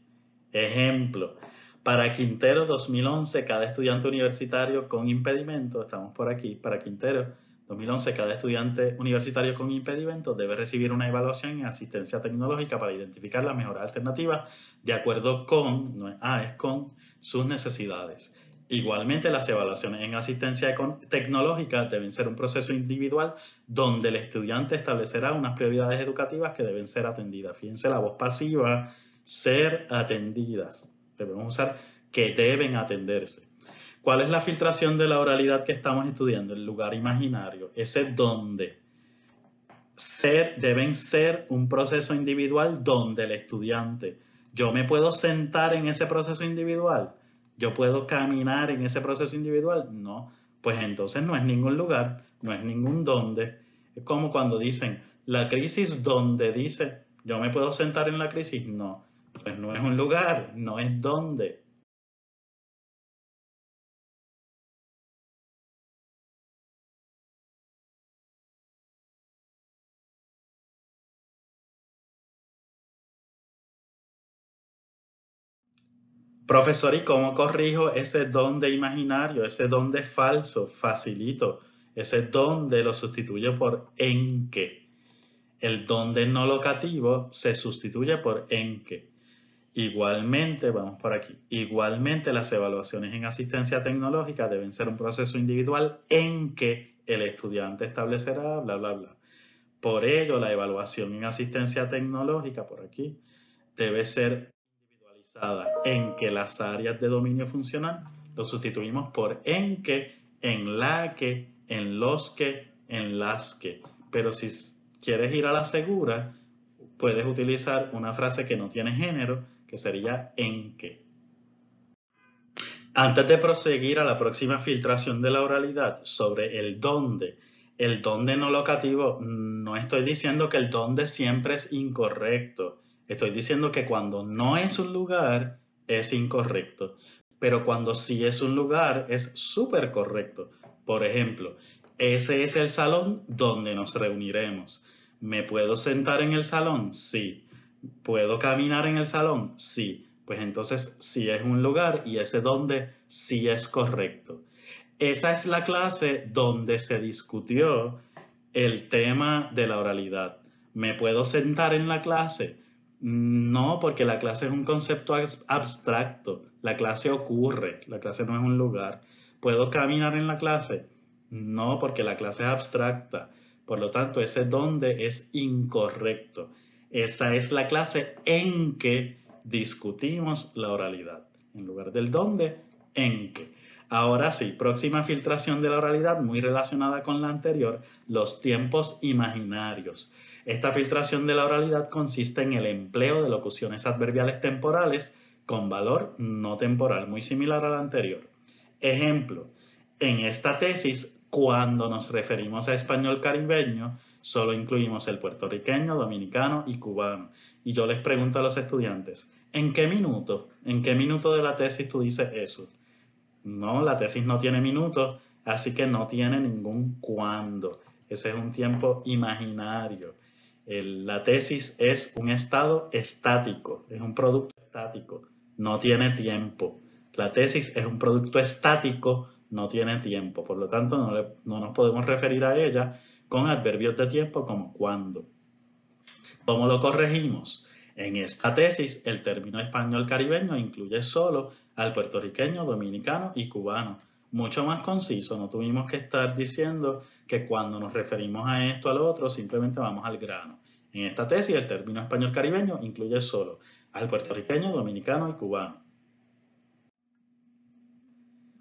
Ejemplo, para Quintero 2011, cada estudiante universitario con impedimento, estamos por aquí, para Quintero 2011, cada estudiante universitario con impedimento debe recibir una evaluación en asistencia tecnológica para identificar las mejores alternativas de acuerdo con, no es es con sus necesidades. Igualmente, las evaluaciones en asistencia tecnológica deben ser un proceso individual donde el estudiante establecerá unas prioridades educativas que deben ser atendidas. Fíjense la voz pasiva, ser atendidas. Debemos usar que deben atenderse. ¿Cuál es la filtración de la oralidad que estamos estudiando? El lugar imaginario, ese donde. Deben ser un proceso individual donde el estudiante, yo me puedo sentar en ese proceso individual, yo puedo caminar en ese proceso individual, no, pues entonces no es ningún lugar, no es ningún donde, Es como cuando dicen, la crisis donde dice, ¿yo me puedo sentar en la crisis? No, pues no es un lugar, no es donde. Profesor, ¿y cómo corrijo ese donde imaginario, ese donde falso? Facilito. Ese donde lo sustituyo por en que. El donde no locativo se sustituye por en que. Igualmente, vamos por aquí, igualmente las evaluaciones en asistencia tecnológica deben ser un proceso individual en que el estudiante establecerá, bla, bla, bla. Por ello, la evaluación en asistencia tecnológica, por aquí, debe ser individualizada en que las áreas de dominio funcional lo sustituimos por en que, en la que, en los que, en las que. Pero si quieres ir a la segura, puedes utilizar una frase que no tiene género, que sería en que. Antes de proseguir a la próxima filtración de la oralidad sobre el dónde no locativo, no estoy diciendo que el dónde siempre es incorrecto. Estoy diciendo que cuando no es un lugar, es incorrecto. Pero cuando sí es un lugar, es súper correcto. Por ejemplo, ese es el salón donde nos reuniremos. ¿Me puedo sentar en el salón? Sí. ¿Puedo caminar en el salón? Sí. Pues entonces sí es un lugar y ese donde sí es correcto. Esa es la clase donde se discutió el tema de la oralidad. ¿Me puedo sentar en la clase? No, porque la clase es un concepto abstracto. La clase ocurre, la clase no es un lugar. ¿Puedo caminar en la clase? No, porque la clase es abstracta. Por lo tanto, ese donde es incorrecto. Esa es la clase en que discutimos la oralidad. En lugar del dónde, en qué. Ahora sí, próxima filtración de la oralidad, muy relacionada con la anterior, los tiempos imaginarios. Esta filtración de la oralidad consiste en el empleo de locuciones adverbiales temporales con valor no temporal, muy similar a la anterior. Ejemplo, en esta tesis, cuando nos referimos a español caribeño, solo incluimos el puertorriqueño, dominicano y cubano. Y yo les pregunto a los estudiantes, ¿en qué minuto? ¿En qué minuto de la tesis tú dices eso? No, la tesis no tiene minutos, así que no tiene ningún cuándo. Ese es un tiempo imaginario. La tesis es un estado estático, es un producto estático, no tiene tiempo. La tesis es un producto estático, no tiene tiempo. Por lo tanto, no nos podemos referir a ella con adverbios de tiempo como cuándo. ¿Cómo lo corregimos? En esta tesis, el término español caribeño incluye solo al puertorriqueño, dominicano y cubano. Mucho más conciso, no tuvimos que estar diciendo que cuando nos referimos a esto o a lo otro, simplemente vamos al grano. En esta tesis, el término español caribeño incluye solo al puertorriqueño, dominicano y cubano.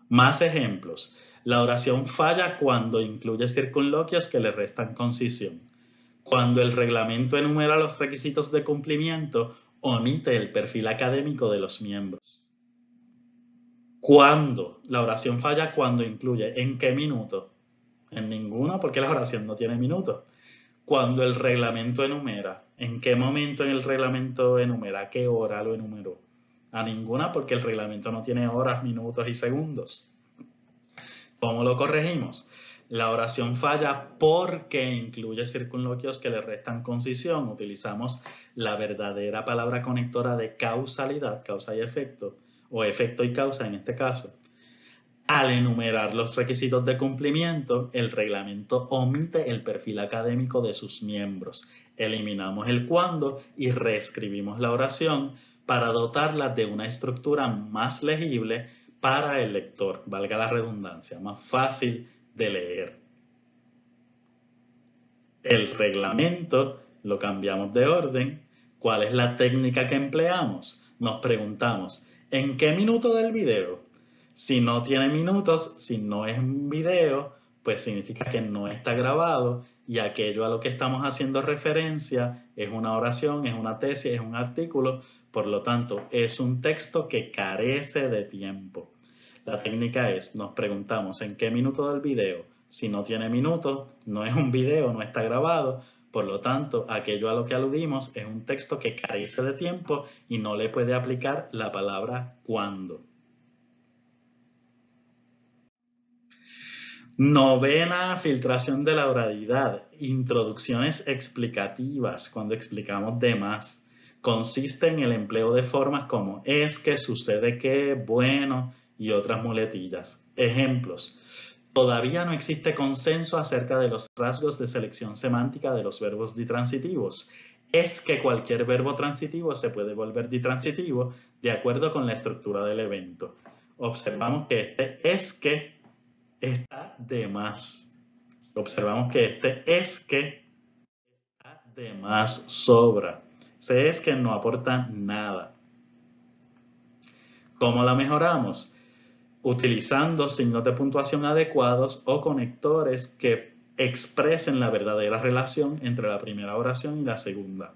Más ejemplos. La oración falla cuando incluye circunloquios que le restan concisión. Cuando el reglamento enumera los requisitos de cumplimiento, omite el perfil académico de los miembros. ¿Cuándo? La oración falla cuando incluye ¿en qué minuto? En ninguno, porque la oración no tiene minuto. Cuando el reglamento enumera, ¿en qué momento en el reglamento enumera? ¿A qué hora lo enumeró? A ninguna, porque el reglamento no tiene horas, minutos y segundos. ¿Cómo lo corregimos? La oración falla porque incluye circunloquios que le restan concisión. Utilizamos la verdadera palabra conectora de causalidad, causa y efecto, o efecto y causa en este caso. Al enumerar los requisitos de cumplimiento, el reglamento omite el perfil académico de sus miembros. Eliminamos el cuándo y reescribimos la oración para dotarla de una estructura más legible para el lector, valga la redundancia, más fácil de leer. El reglamento lo cambiamos de orden. ¿Cuál es la técnica que empleamos? Nos preguntamos, ¿en qué minuto del video? Si no tiene minutos, si no es un video, pues significa que no está grabado y aquello a lo que estamos haciendo referencia es una oración, es una tesis, es un artículo, por lo tanto es un texto que carece de tiempo. La técnica es, nos preguntamos en qué minuto del video Si no tiene minutos, no es un video, no está grabado. Por lo tanto, aquello a lo que aludimos es un texto que carece de tiempo y no le puede aplicar la palabra cuándo. Novena filtración de la oralidad. Introducciones explicativas cuando explicamos de más. Consiste en el empleo de formas como es que, sucede que, bueno y otras muletillas. Ejemplos. Todavía no existe consenso acerca de los rasgos de selección semántica de los verbos ditransitivos. Es que cualquier verbo transitivo se puede volver ditransitivo de acuerdo con la estructura del evento. Observamos que este es que está de más. Observamos que este es que está de más, sobra. Ese es que no aporta nada. ¿Cómo la mejoramos? Utilizando signos de puntuación adecuados o conectores que expresen la verdadera relación entre la primera oración y la segunda.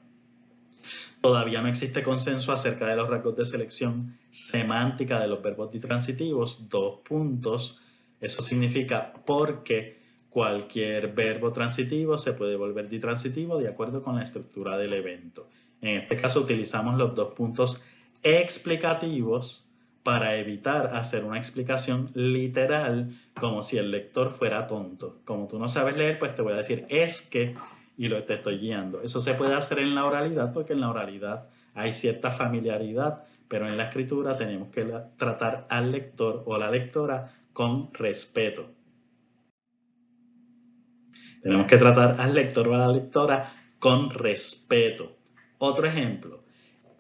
Todavía no existe consenso acerca de los rasgos de selección semántica de los verbos ditransitivos. 2 puntos. Eso significa porque cualquier verbo transitivo se puede volver ditransitivo de acuerdo con la estructura del evento. En este caso utilizamos los 2 puntos explicativos para evitar hacer una explicación literal como si el lector fuera tonto. Como tú no sabes leer, pues te voy a decir es que y te estoy guiando. Eso se puede hacer en la oralidad porque en la oralidad hay cierta familiaridad, pero en la escritura tenemos que tratar al lector o a la lectora con respeto. Tenemos que tratar al lector o a la lectora con respeto. Otro ejemplo.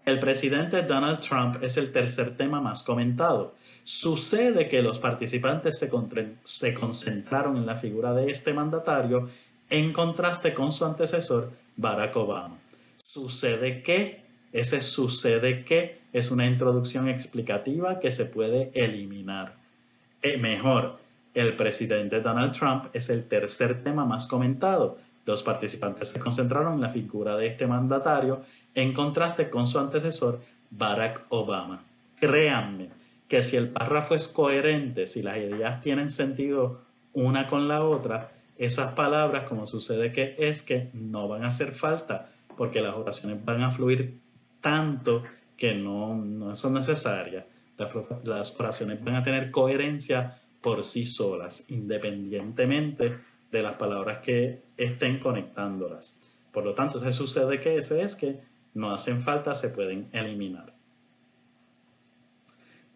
El presidente Donald Trump es el tercer tema más comentado. Sucede que los participantes se concentraron en la figura de este mandatario en contraste con su antecesor, Barack Obama. Sucede que, ese sucede que es una introducción explicativa que se puede eliminar. Mejor, el presidente Donald Trump es el tercer tema más comentado. Los participantes se concentraron en la figura de este mandatario en contraste con su antecesor, Barack Obama. Créanme que si el párrafo es coherente, si las ideas tienen sentido una con la otra, esas palabras, como sucede que no van a hacer falta, porque las oraciones van a fluir tanto que no son necesarias. Las oraciones van a tener coherencia por sí solas, independientemente de las palabras que estén conectándolas. Por lo tanto, ese sucede que ese es que no hacen falta, se pueden eliminar.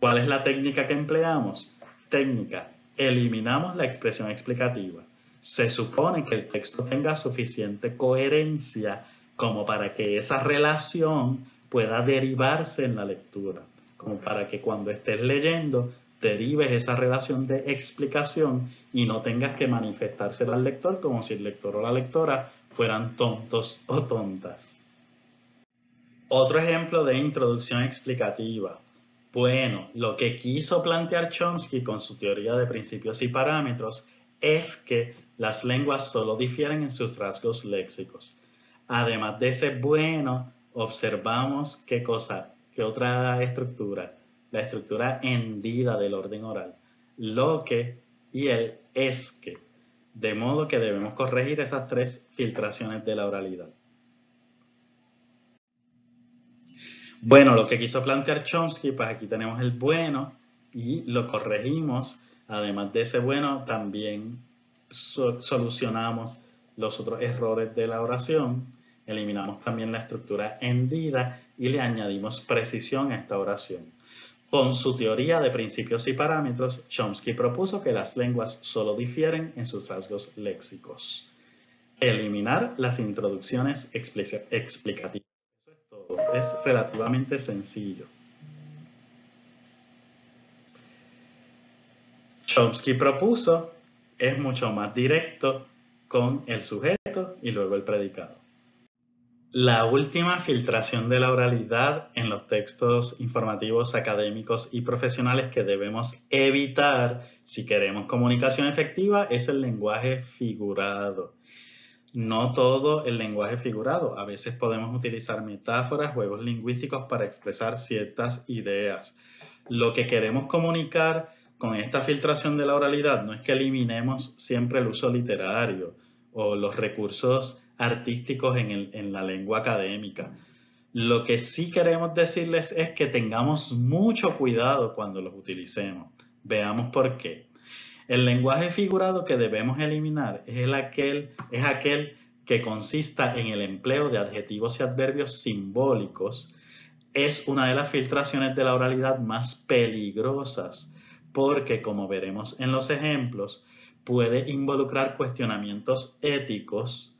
¿Cuál es la técnica que empleamos? Técnica. Eliminamos la expresión explicativa. Se supone que el texto tenga suficiente coherencia como para que esa relación pueda derivarse en la lectura, como para que cuando estés leyendo derives esa relación de explicación y no tengas que manifestársela al lector como si el lector o la lectora fueran tontos o tontas. Otro ejemplo de introducción explicativa. Bueno, lo que quiso plantear Chomsky con su teoría de principios y parámetros es que las lenguas solo difieren en sus rasgos léxicos. Además de ese bueno, observamos qué otra estructura, la estructura hendida del orden oral, lo que y el es que, de modo que debemos corregir esas 3 filtraciones de la oralidad. Bueno, lo que quiso plantear Chomsky, pues aquí tenemos el bueno y lo corregimos. Además de ese bueno, también solucionamos los otros errores de la oración. Eliminamos también la estructura hendida y le añadimos precisión a esta oración. Con su teoría de principios y parámetros, Chomsky propuso que las lenguas solo difieren en sus rasgos léxicos. Eliminar las introducciones explicativas. Eso es todo. Es relativamente sencillo. Chomsky propuso es mucho más directo con el sujeto y luego el predicado. La última filtración de la oralidad en los textos informativos académicos y profesionales que debemos evitar si queremos comunicación efectiva es el lenguaje figurado. No todo el lenguaje figurado. A veces podemos utilizar metáforas, juegos lingüísticos para expresar ciertas ideas. Lo que queremos comunicar con esta filtración de la oralidad no es que eliminemos siempre el uso literario o los recursos artísticos en la lengua académica. Lo que sí queremos decirles es que tengamos mucho cuidado cuando los utilicemos. Veamos por qué. El lenguaje figurado que debemos eliminar es aquel que consista en el empleo de adjetivos y adverbios simbólicos. Es una de las filtraciones de la oralidad más peligrosas porque, como veremos en los ejemplos, puede involucrar cuestionamientos éticos,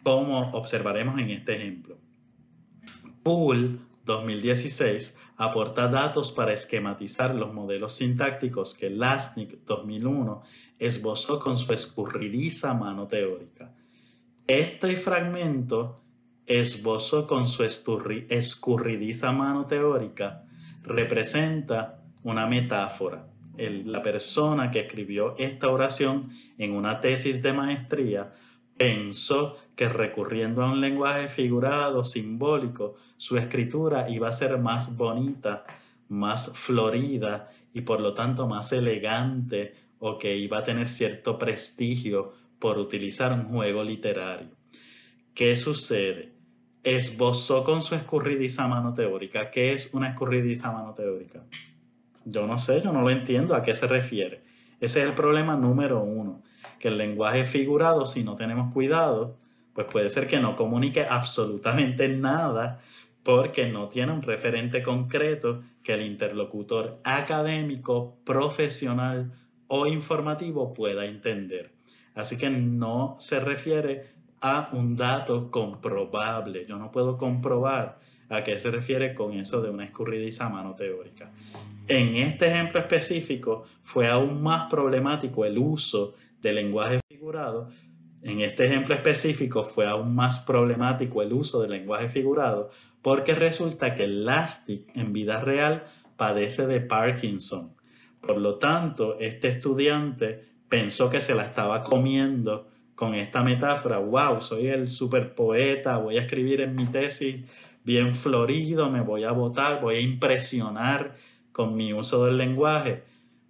como observaremos en este ejemplo. Poole 2016 aporta datos para esquematizar los modelos sintácticos que Lasnik 2001 esbozó con su escurridiza mano teórica. Este fragmento esbozó con su escurridiza mano teórica representa una metáfora. La persona que escribió esta oración en una tesis de maestría pensó que recurriendo a un lenguaje figurado, simbólico, su escritura iba a ser más bonita, más florida y por lo tanto más elegante, o que iba a tener cierto prestigio por utilizar un juego literario. ¿Qué sucede? Esbozó con su escurridiza mano teórica. ¿Qué es una escurridiza mano teórica? Yo no sé, yo no lo entiendo a qué se refiere. Ese es el problema número uno, que el lenguaje figurado, si no tenemos cuidado, pues puede ser que no comunique absolutamente nada porque no tiene un referente concreto que el interlocutor académico, profesional o informativo pueda entender. Así que no se refiere a un dato comprobable. Yo no puedo comprobar a qué se refiere con eso de una escurridiza mano teórica. En este ejemplo específico fue aún más problemático el uso del lenguaje figurado. En este ejemplo específico fue aún más problemático el uso del lenguaje figurado porque resulta que Lasnik en vida real padece de Parkinson. Por lo tanto, este estudiante pensó que se la estaba comiendo con esta metáfora. Wow, soy el superpoeta, voy a escribir en mi tesis bien florido, me voy a botar, voy a impresionar con mi uso del lenguaje.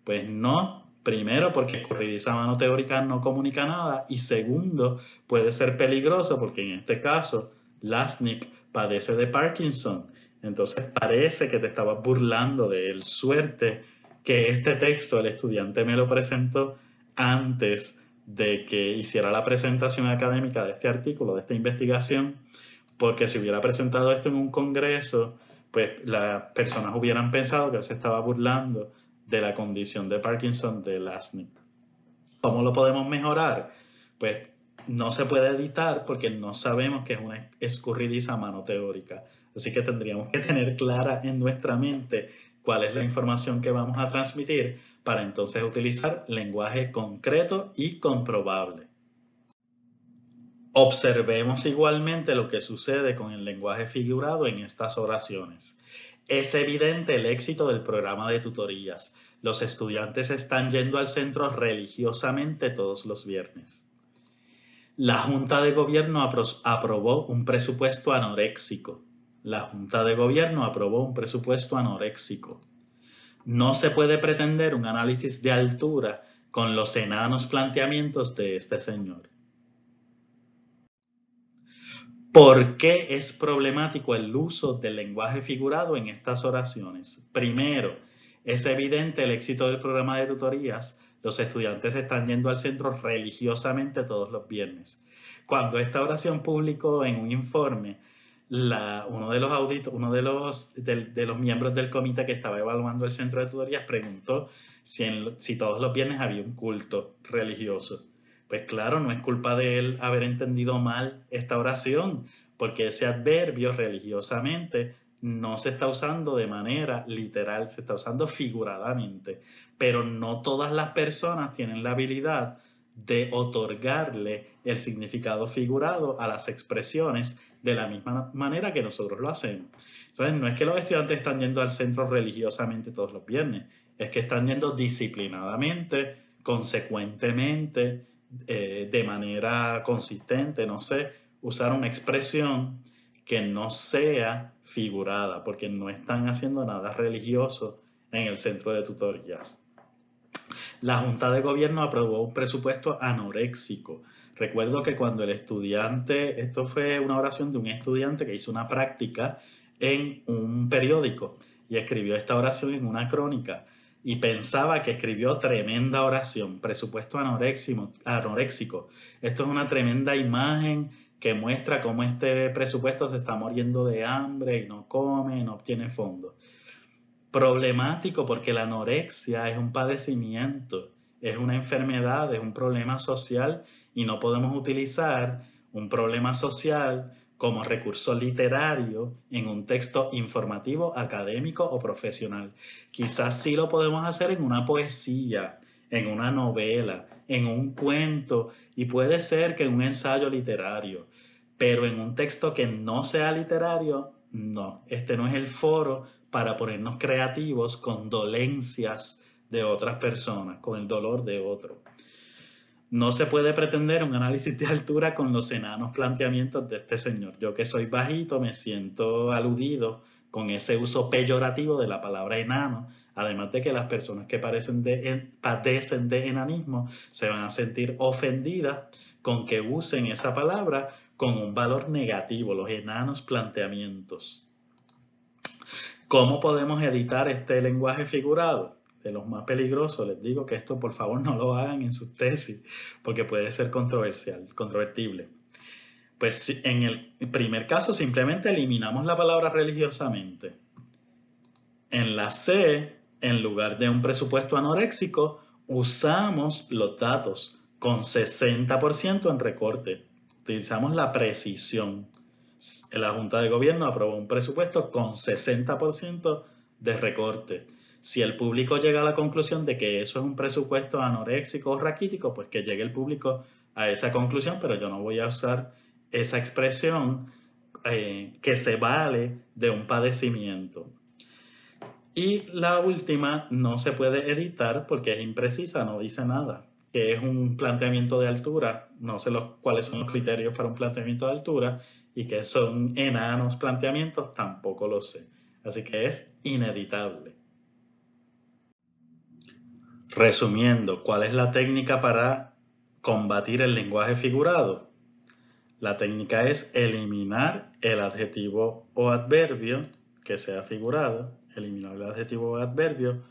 Pues no, primero porque escurridiza mano teórica no comunica nada y segundo puede ser peligroso porque en este caso Lasnik padece de Parkinson. Entonces parece que te estabas burlando de él. Suerte que este texto el estudiante me lo presentó antes de que hiciera la presentación académica de este artículo, de esta investigación, porque si hubiera presentado esto en un congreso, pues las personas hubieran pensado que él se estaba burlando de la condición de Parkinson de Lasnik. ¿Cómo lo podemos mejorar? Pues no se puede editar porque no sabemos que es una escurridiza mano teórica. Así que tendríamos que tener clara en nuestra mente cuál es la información que vamos a transmitir para entonces utilizar lenguaje concreto y comprobable. Observemos igualmente lo que sucede con el lenguaje figurado en estas oraciones. Es evidente el éxito del programa de tutorías. Los estudiantes están yendo al centro religiosamente todos los viernes. La Junta de Gobierno aprobó un presupuesto anoréxico. La Junta de Gobierno aprobó un presupuesto anoréxico. No se puede pretender un análisis de altura con los enanos planteamientos de este señor. ¿Por qué es problemático el uso del lenguaje figurado en estas oraciones? Primero, es evidente el éxito del programa de tutorías. Los estudiantes están yendo al centro religiosamente todos los viernes. Cuando esta oración publicó en un informe, uno de los miembros del comité que estaba evaluando el centro de tutorías preguntó si todos los viernes había un culto religioso. Pues claro, no es culpa de él haber entendido mal esta oración, porque ese adverbio religiosamente no se está usando de manera literal, se está usando figuradamente. Pero no todas las personas tienen la habilidad de otorgarle el significado figurado a las expresiones de la misma manera que nosotros lo hacemos. Entonces, no es que los estudiantes están yendo al centro religiosamente todos los viernes, es que están yendo disciplinadamente, consecuentemente, de manera consistente, no sé, usar una expresión que no sea figurada, porque no están haciendo nada religioso en el centro de tutorías. La Junta de Gobierno aprobó un presupuesto anoréxico. Recuerdo que cuando el estudiante, esto fue una oración de un estudiante que hizo una práctica en un periódico y escribió esta oración en una crónica y pensaba que escribió tremenda oración, presupuesto anoréxico. Esto es una tremenda imagen que muestra cómo este presupuesto se está muriendo de hambre y no come, no obtiene fondos. Problemático porque la anorexia es un padecimiento, es una enfermedad, es un problema social y no podemos utilizar un problema social como recurso literario en un texto informativo, académico o profesional. Quizás sí lo podemos hacer en una poesía, en una novela, en un cuento y puede ser que en un ensayo literario, pero en un texto que no sea literario, no. Este no es el foro para ponernos creativos con dolencias de otras personas, con el dolor de otro. No se puede pretender un análisis de altura con los enanos planteamientos de este señor. Yo que soy bajito me siento aludido con ese uso peyorativo de la palabra enano, además de que las personas que padecen de enanismo se van a sentir ofendidas con que usen esa palabra con un valor negativo, los enanos planteamientos. ¿Cómo podemos editar este lenguaje figurado? De los peligrosos, les digo que esto por favor no lo hagan en sus tesis, porque puede ser controvertible. Pues en el primer caso simplemente eliminamos la palabra religiosamente. En la C, en lugar de un presupuesto anoréxico, usamos los datos con 60% en recorte. Utilizamos la precisión. La Junta de Gobierno aprobó un presupuesto con 60% de recorte. Si el público llega a la conclusión de que eso es un presupuesto anoréxico o raquítico, pues que llegue el público a esa conclusión, pero yo no voy a usar esa expresión que se vale de un padecimiento. Y la última no se puede editar porque es imprecisa, no dice nada. Que es un planteamiento de altura, no sé cuáles son los criterios para un planteamiento de altura, y que son enanos planteamientos, tampoco lo sé. Así que es ineditable. Resumiendo, ¿cuál es la técnica para combatir el lenguaje figurado? La técnica es eliminar el adjetivo o adverbio que sea figurado, eliminar el adjetivo o adverbio,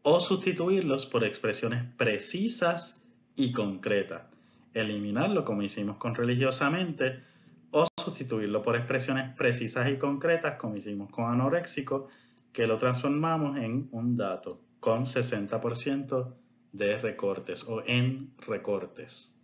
o sustituirlos por expresiones precisas y concretas. Eliminarlo como hicimos con religiosamente, o sustituirlo por expresiones precisas y concretas como hicimos con anoréxico, que lo transformamos en un dato con 60% de recortes o en recortes.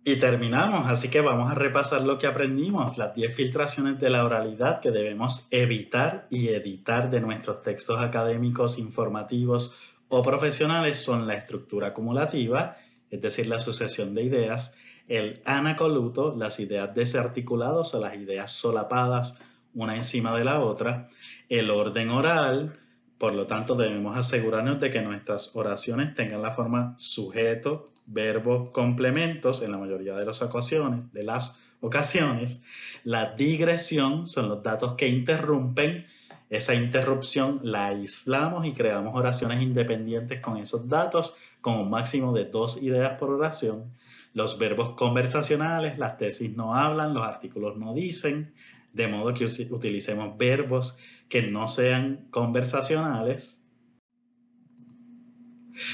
Y terminamos, así que vamos a repasar lo que aprendimos, las 10 filtraciones de la oralidad que debemos evitar y editar de nuestros textos académicos, informativos o profesionales son la estructura acumulativa, es decir, la sucesión de ideas, el anacoluto, las ideas desarticuladas o las ideas solapadas una encima de la otra, el orden oral, por lo tanto debemos asegurarnos de que nuestras oraciones tengan la forma sujeto, verbo, complementos en la mayoría de las ocasiones. La digresión son los datos que interrumpen. Esa interrupción la aislamos y creamos oraciones independientes con esos datos con un máximo de 2 ideas por oración. Los verbos conversacionales, las tesis no hablan, los artículos no dicen, de modo que utilicemos verbos que no sean conversacionales.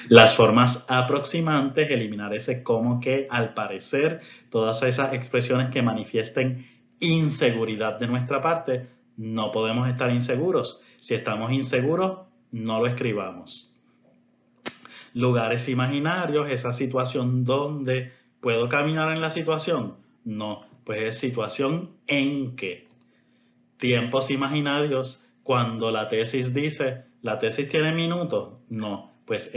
Las formas aproximantes, eliminar ese como que, al parecer, todas esas expresiones que manifiesten inseguridad de nuestra parte, no podemos estar inseguros. Si estamos inseguros, no lo escribamos. Lugares imaginarios, esa situación donde puedo caminar en la situación, no, pues es situación en que. Tiempos imaginarios, cuando la tesis dice, ¿la tesis tiene minutos? No, pues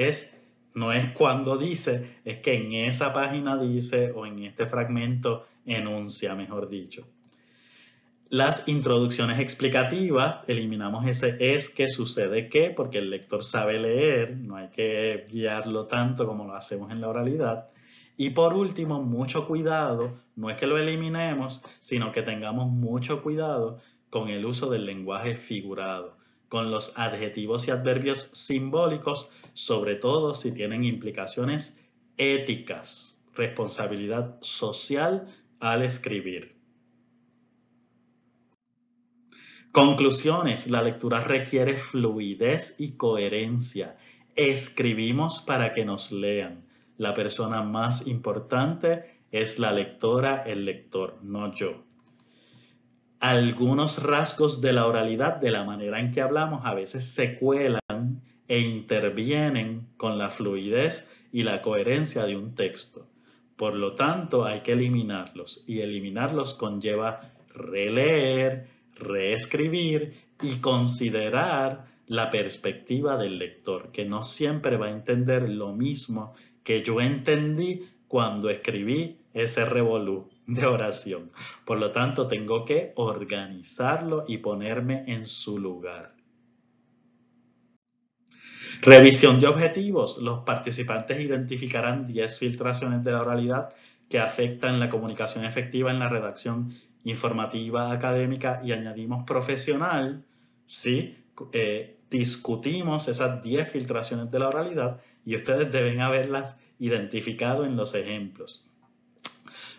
no es cuando dice, es que en esa página dice o en este fragmento enuncia, mejor dicho. Las introducciones explicativas, eliminamos ese es que sucede que, porque el lector sabe leer, no hay que guiarlo tanto como lo hacemos en la oralidad. Y por último, mucho cuidado, no es que lo eliminemos, sino que tengamos mucho cuidado con el uso del lenguaje figurado. con los adjetivos y adverbios simbólicos, sobre todo si tienen implicaciones éticas, responsabilidad social al escribir. Conclusiones. La lectura requiere fluidez y coherencia. Escribimos para que nos lean. La persona más importante es la lectora, el lector, no yo. Algunos rasgos de la oralidad, de la manera en que hablamos, a veces se cuelan e intervienen con la fluidez y la coherencia de un texto. Por lo tanto, hay que eliminarlos, y eliminarlos conlleva releer, reescribir y considerar la perspectiva del lector, que no siempre va a entender lo mismo que yo entendí cuando escribí ese revolú de oración. Por lo tanto, tengo que organizarlo y ponerme en su lugar. Revisión de objetivos. Los participantes identificarán 10 filtraciones de la oralidad que afectan la comunicación efectiva en la redacción informativa académica, y añadimos profesional, ¿sí? Discutimos esas 10 filtraciones de la oralidad y ustedes deben haberlas identificado en los ejemplos.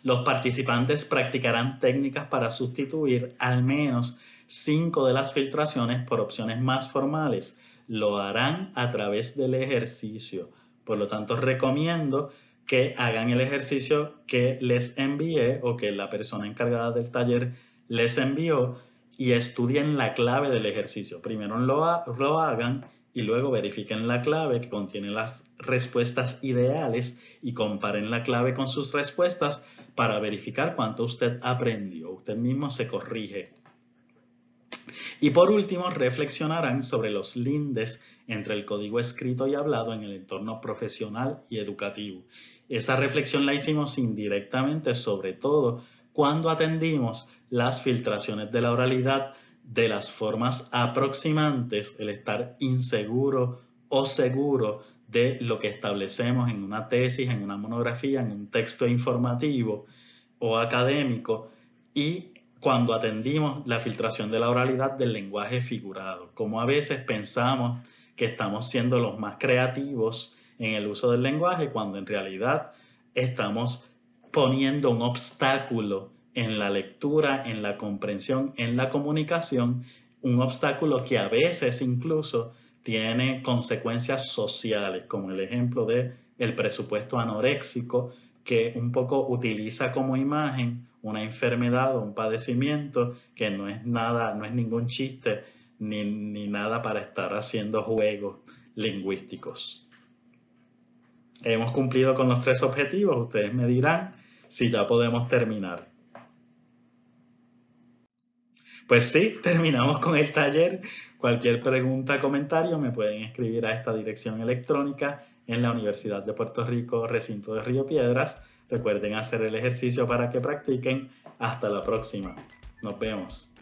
Los participantes practicarán técnicas para sustituir al menos 5 de las filtraciones por opciones más formales. Lo harán a través del ejercicio. Por lo tanto, recomiendo que hagan el ejercicio que les envié o que la persona encargada del taller les envió y estudien la clave del ejercicio. Primero lo hagan y luego verifiquen la clave que contiene las respuestas ideales y comparen la clave con sus respuestas para verificar cuánto usted aprendió. Usted mismo se corrige. Y por último, reflexionarán sobre los lindes entre el código escrito y hablado en el entorno profesional y educativo. Esa reflexión la hicimos indirectamente, sobre todo cuando atendimos las filtraciones de la oralidad, de las formas aproximantes, el estar inseguro o seguro de lo que establecemos en una tesis, en una monografía, en un texto informativo o académico, y cuando atendimos la filtración de la oralidad del lenguaje figurado, como a veces pensamos que estamos siendo los más creativos en el uso del lenguaje, cuando en realidad estamos poniendo un obstáculo en la lectura, en la comprensión, en la comunicación, un obstáculo que a veces incluso tiene consecuencias sociales, como el ejemplo del presupuesto anoréxico, que un poco utiliza como imagen una enfermedad o un padecimiento que no es nada, no es ningún chiste ni nada para estar haciendo juegos lingüísticos. Hemos cumplido con los 3 objetivos. Ustedes me dirán si ya podemos terminar. Pues sí, terminamos con el taller. Cualquier pregunta o comentario me pueden escribir a esta dirección electrónica en la Universidad de Puerto Rico, recinto de Río Piedras. Recuerden hacer el ejercicio para que practiquen. Hasta la próxima. Nos vemos.